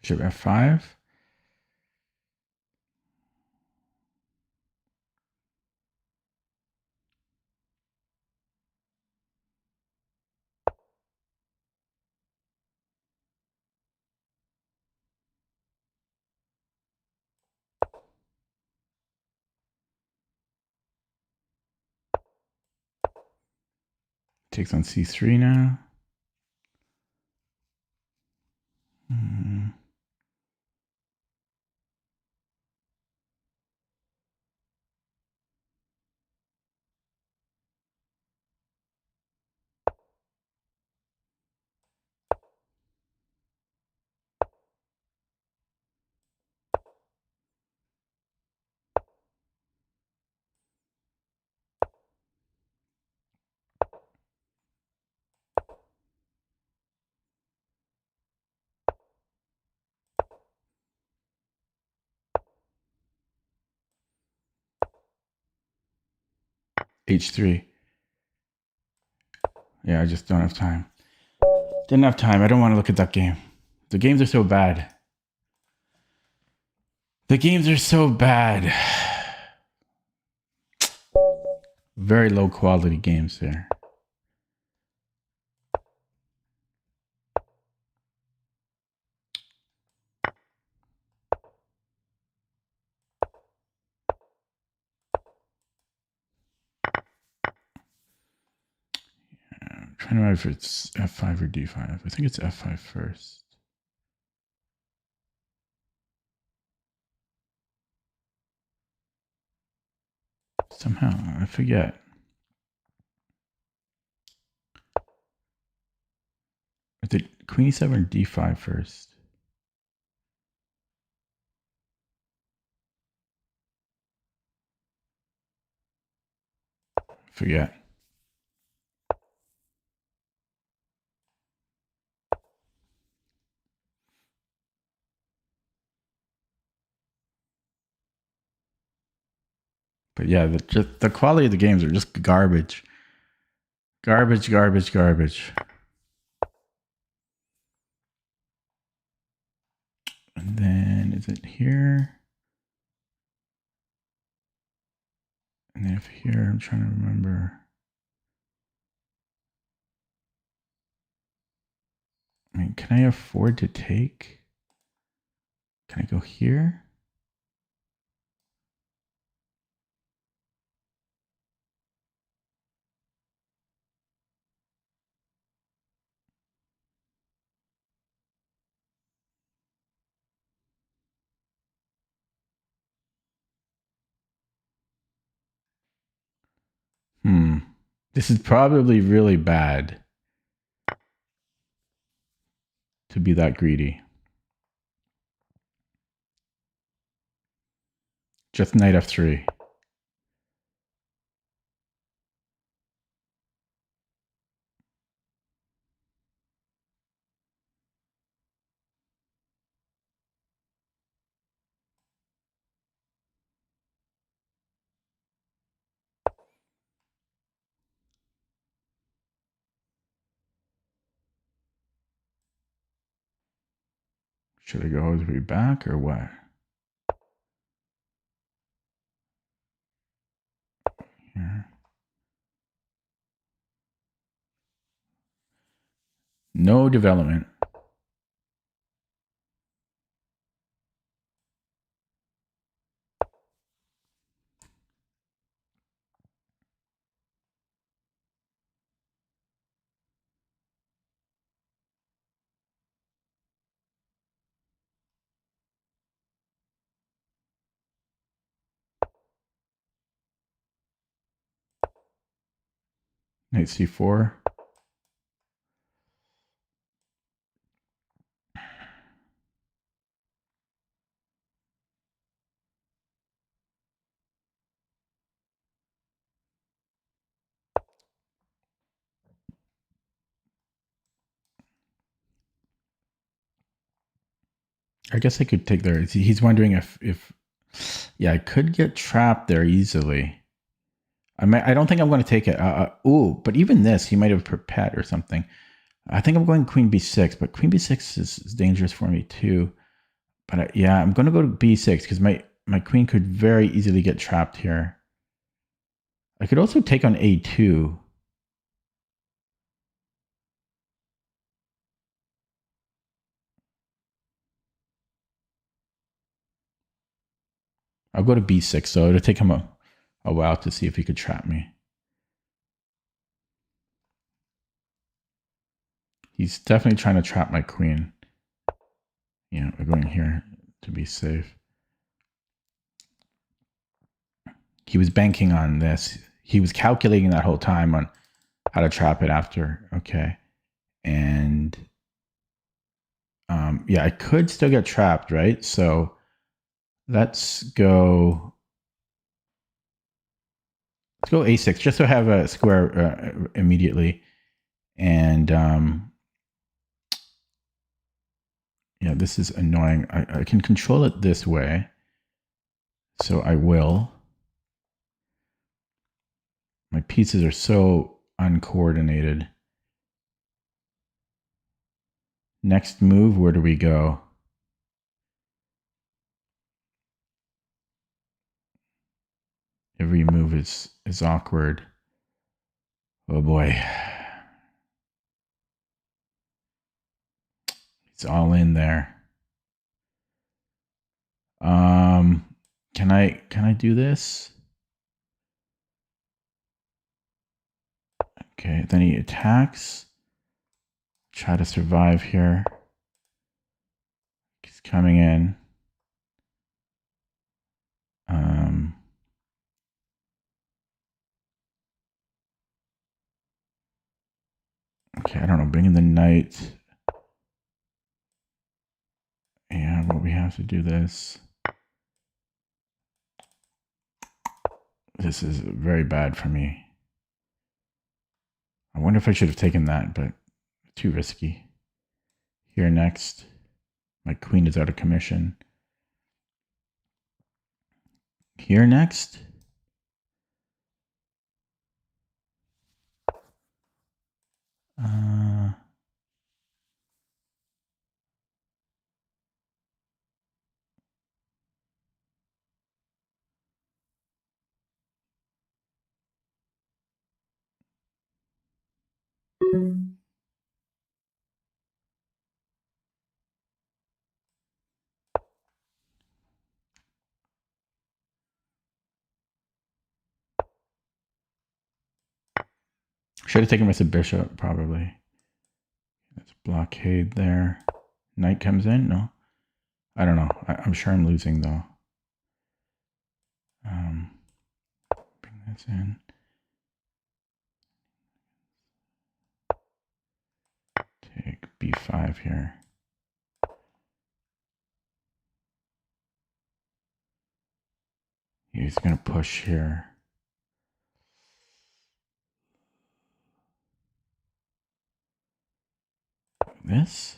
Bishop F5. Takes on C3 now. H3. Yeah, I just don't have time. Didn't have time. I don't want to look at that game. The games are so bad. The games are so bad. Very low quality games there. I'm trying to remember if it's F5 or D5. I think it's F5 first. Somehow, I forget. Is it Queen E7 or D5 first? Forget. But yeah, the quality of the games are just garbage. Garbage, garbage, garbage. And then, is it here? And then if here, I'm trying to remember. I mean, can I afford to take? Can I go here? This is probably really bad to be that greedy. Just knight f3. Should I go all the way back or what? Here. No development. Knight c4. I guess I could take there. He's wondering if yeah, I could get trapped there easily. I don't think I'm going to take it. Ooh, but even this, he might have pet or something. I think I'm going queen b6, but queen b6 is dangerous for me too. But yeah, I'm going to go to b6 because my queen could very easily get trapped here. I could also take on a2. I'll go to b6, so it'll take him a while to see if he could trap me. He's definitely trying to trap my queen. Yeah, we're going here to be safe. He was banking on this. He was calculating that whole time on how to trap it after. Okay. And yeah, I could still get trapped, right? So let's go a6 just to have a square immediately. And yeah, this is annoying. I can control it this way. So I will. My pieces are so uncoordinated. Next move, where do we go? Every move is awkward. Oh boy. It's all in there. Can I do this? Okay, then he attacks. Try to survive here. He's coming in. Okay, I don't know. Bringing the knight. Yeah, but we have to do this. This is very bad for me. I wonder if I should have taken that, but too risky. Here next. My queen is out of commission. Here next. Should have taken with the bishop, probably. Let's blockade there. Knight comes in? No. I don't know. I'm sure I'm losing, though. Bring this in. Take b5 here. He's going to push here. This.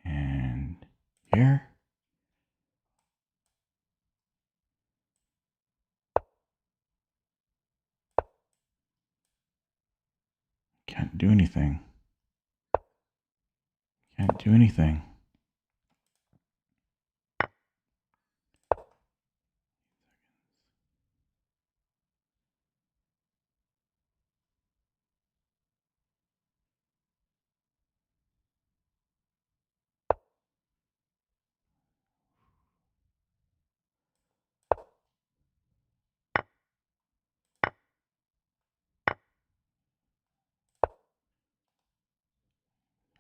And here. Can't do anything. Can't do anything.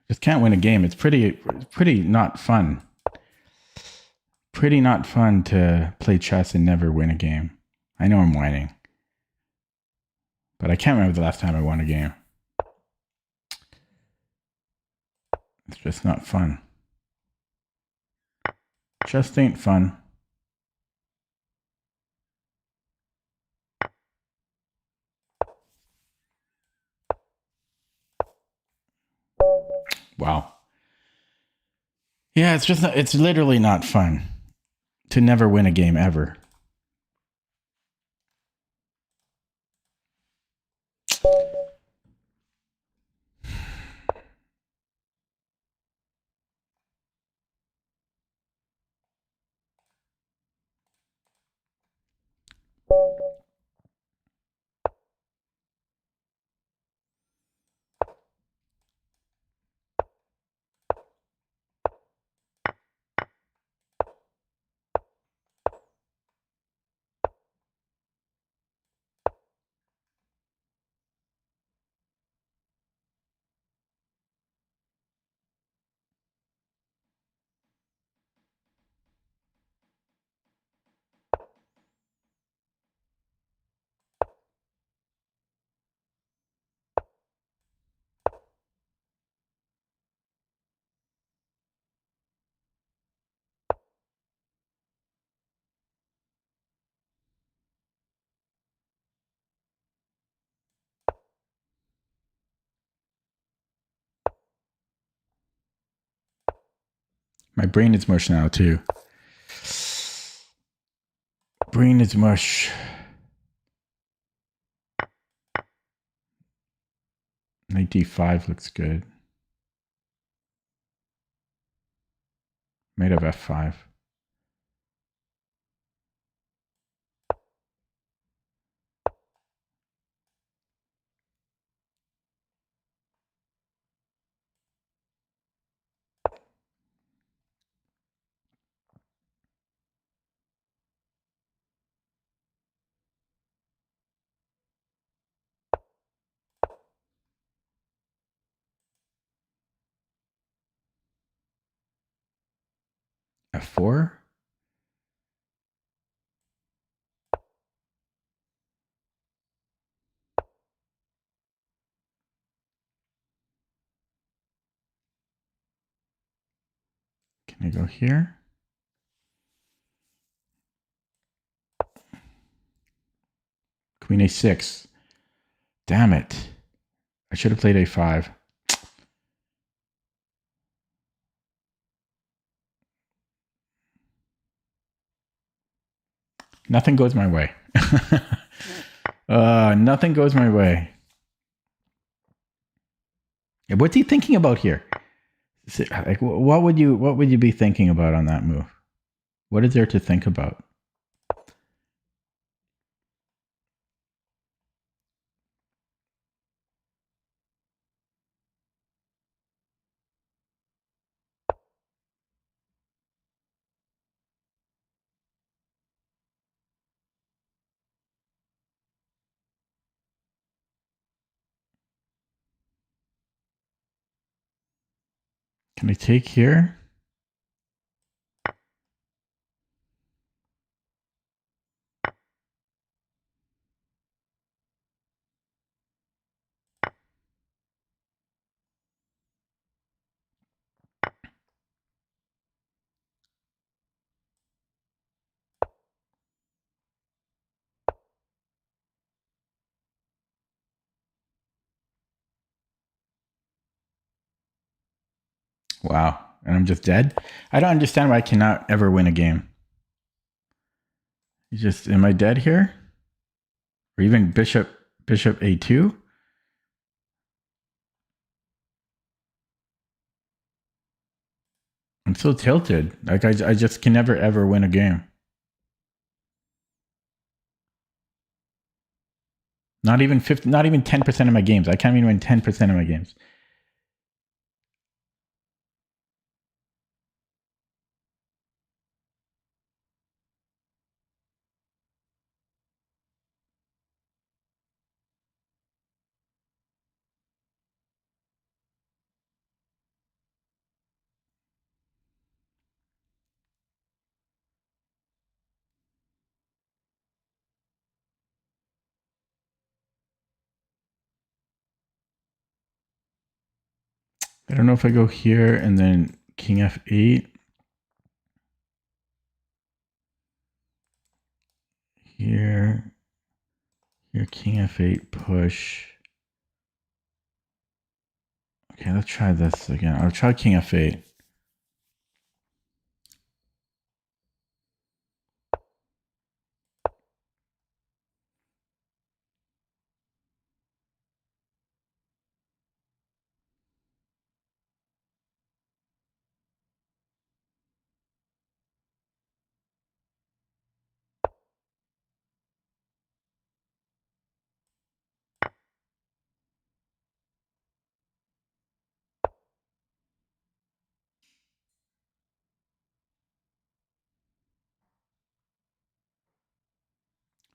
Just can't win a game. It's pretty not fun. Pretty not fun to play chess and never win a game. I know I'm whining. But I can't remember the last time I won a game. It's just not fun. Just ain't fun. Wow. Yeah, it's just not, it's literally not fun to never win a game ever. My brain is mush now too. Brain is mush. Knight d5 looks good. Made of f5. f4. Can I go here? Queen a6. Damn it. I should have played a5. Nothing goes my way. Nothing goes my way. What's he thinking about here? Like, what would you be thinking about on that move? What is there to think about? Can I take here? Wow. And I'm just dead? I don't understand why I cannot ever win a game. Am I dead here? Or even bishop a2? I'm so tilted. Like I just can never ever win a game. Not even 50, not even 10% of my games. I can't even win 10% of my games. I don't know if I go here and then king f8. Here king f8 push. Okay, let's try this again. I'll try king f8.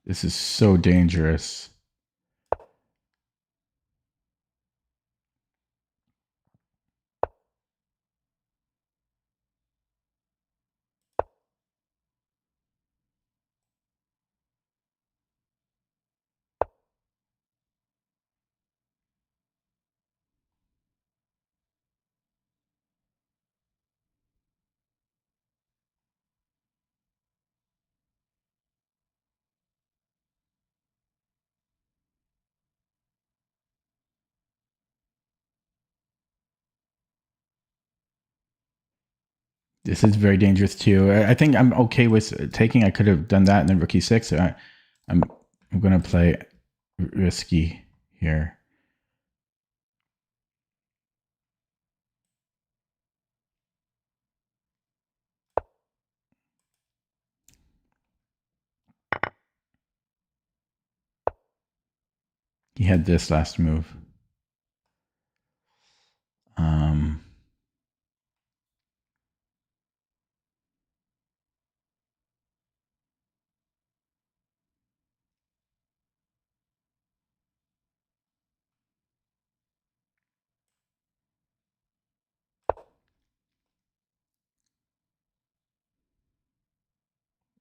This is so dangerous. This is very dangerous too. I think I'm okay with taking. I could have done that and then rook e6. So I'm going to play risky here. He had this last move.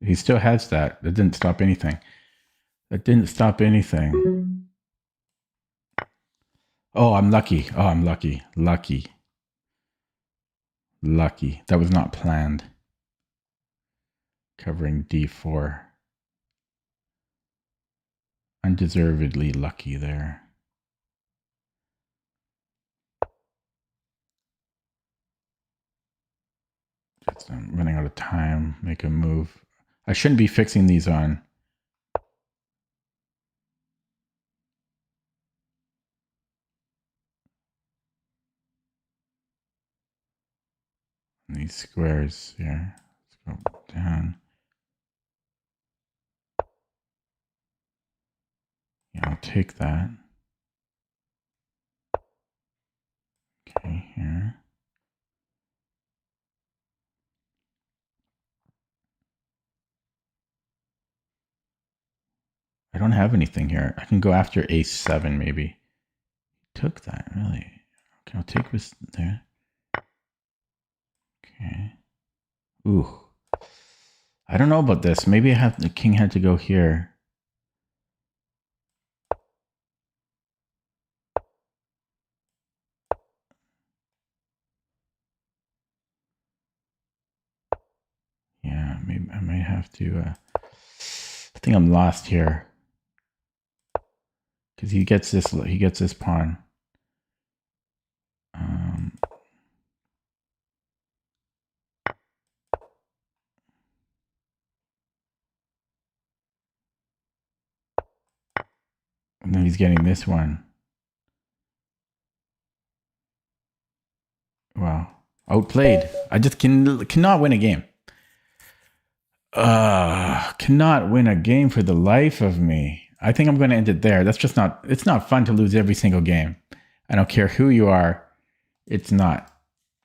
He still has that. That didn't stop anything. That didn't stop anything. Oh, I'm lucky. Oh, I'm lucky. Lucky. Lucky. That was not planned. Covering d4. Undeservedly lucky there. I'm running out of time. Make a move. I shouldn't be fixing these on. These squares here. Let's go down. Yeah, I'll take that. Okay, here. I don't have anything here. I can go after a7 maybe. Took that, really. Okay, I'll take this there. Okay. Ooh. I don't know about this. Maybe the king had to go here. Yeah, maybe I might have to. I think I'm lost here because he gets this. He gets this pawn. And then he's getting this one. Wow, outplayed. I just cannot win a game. Cannot win a game for the life of me. I think I'm going to end it there. That's just not. It's not fun to lose every single game. I don't care who you are. It's not.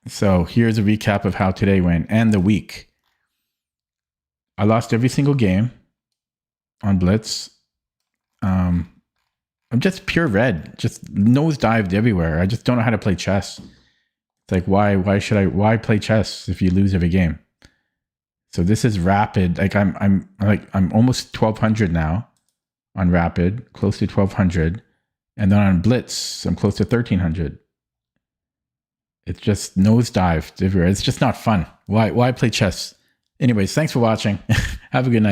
So here's a recap of how today went and the week. I lost every single game on Blitz. I'm just pure red. Just nosedived everywhere. I just don't know how to play chess. It's like why play chess if you lose every game? So this is rapid. Like I'm almost 1200 now on rapid, close to 1200, and then on Blitz I'm close to 1300. It's just nosedived everywhere. It's just not fun. Why play chess? Anyways, thanks for watching. Have a good night.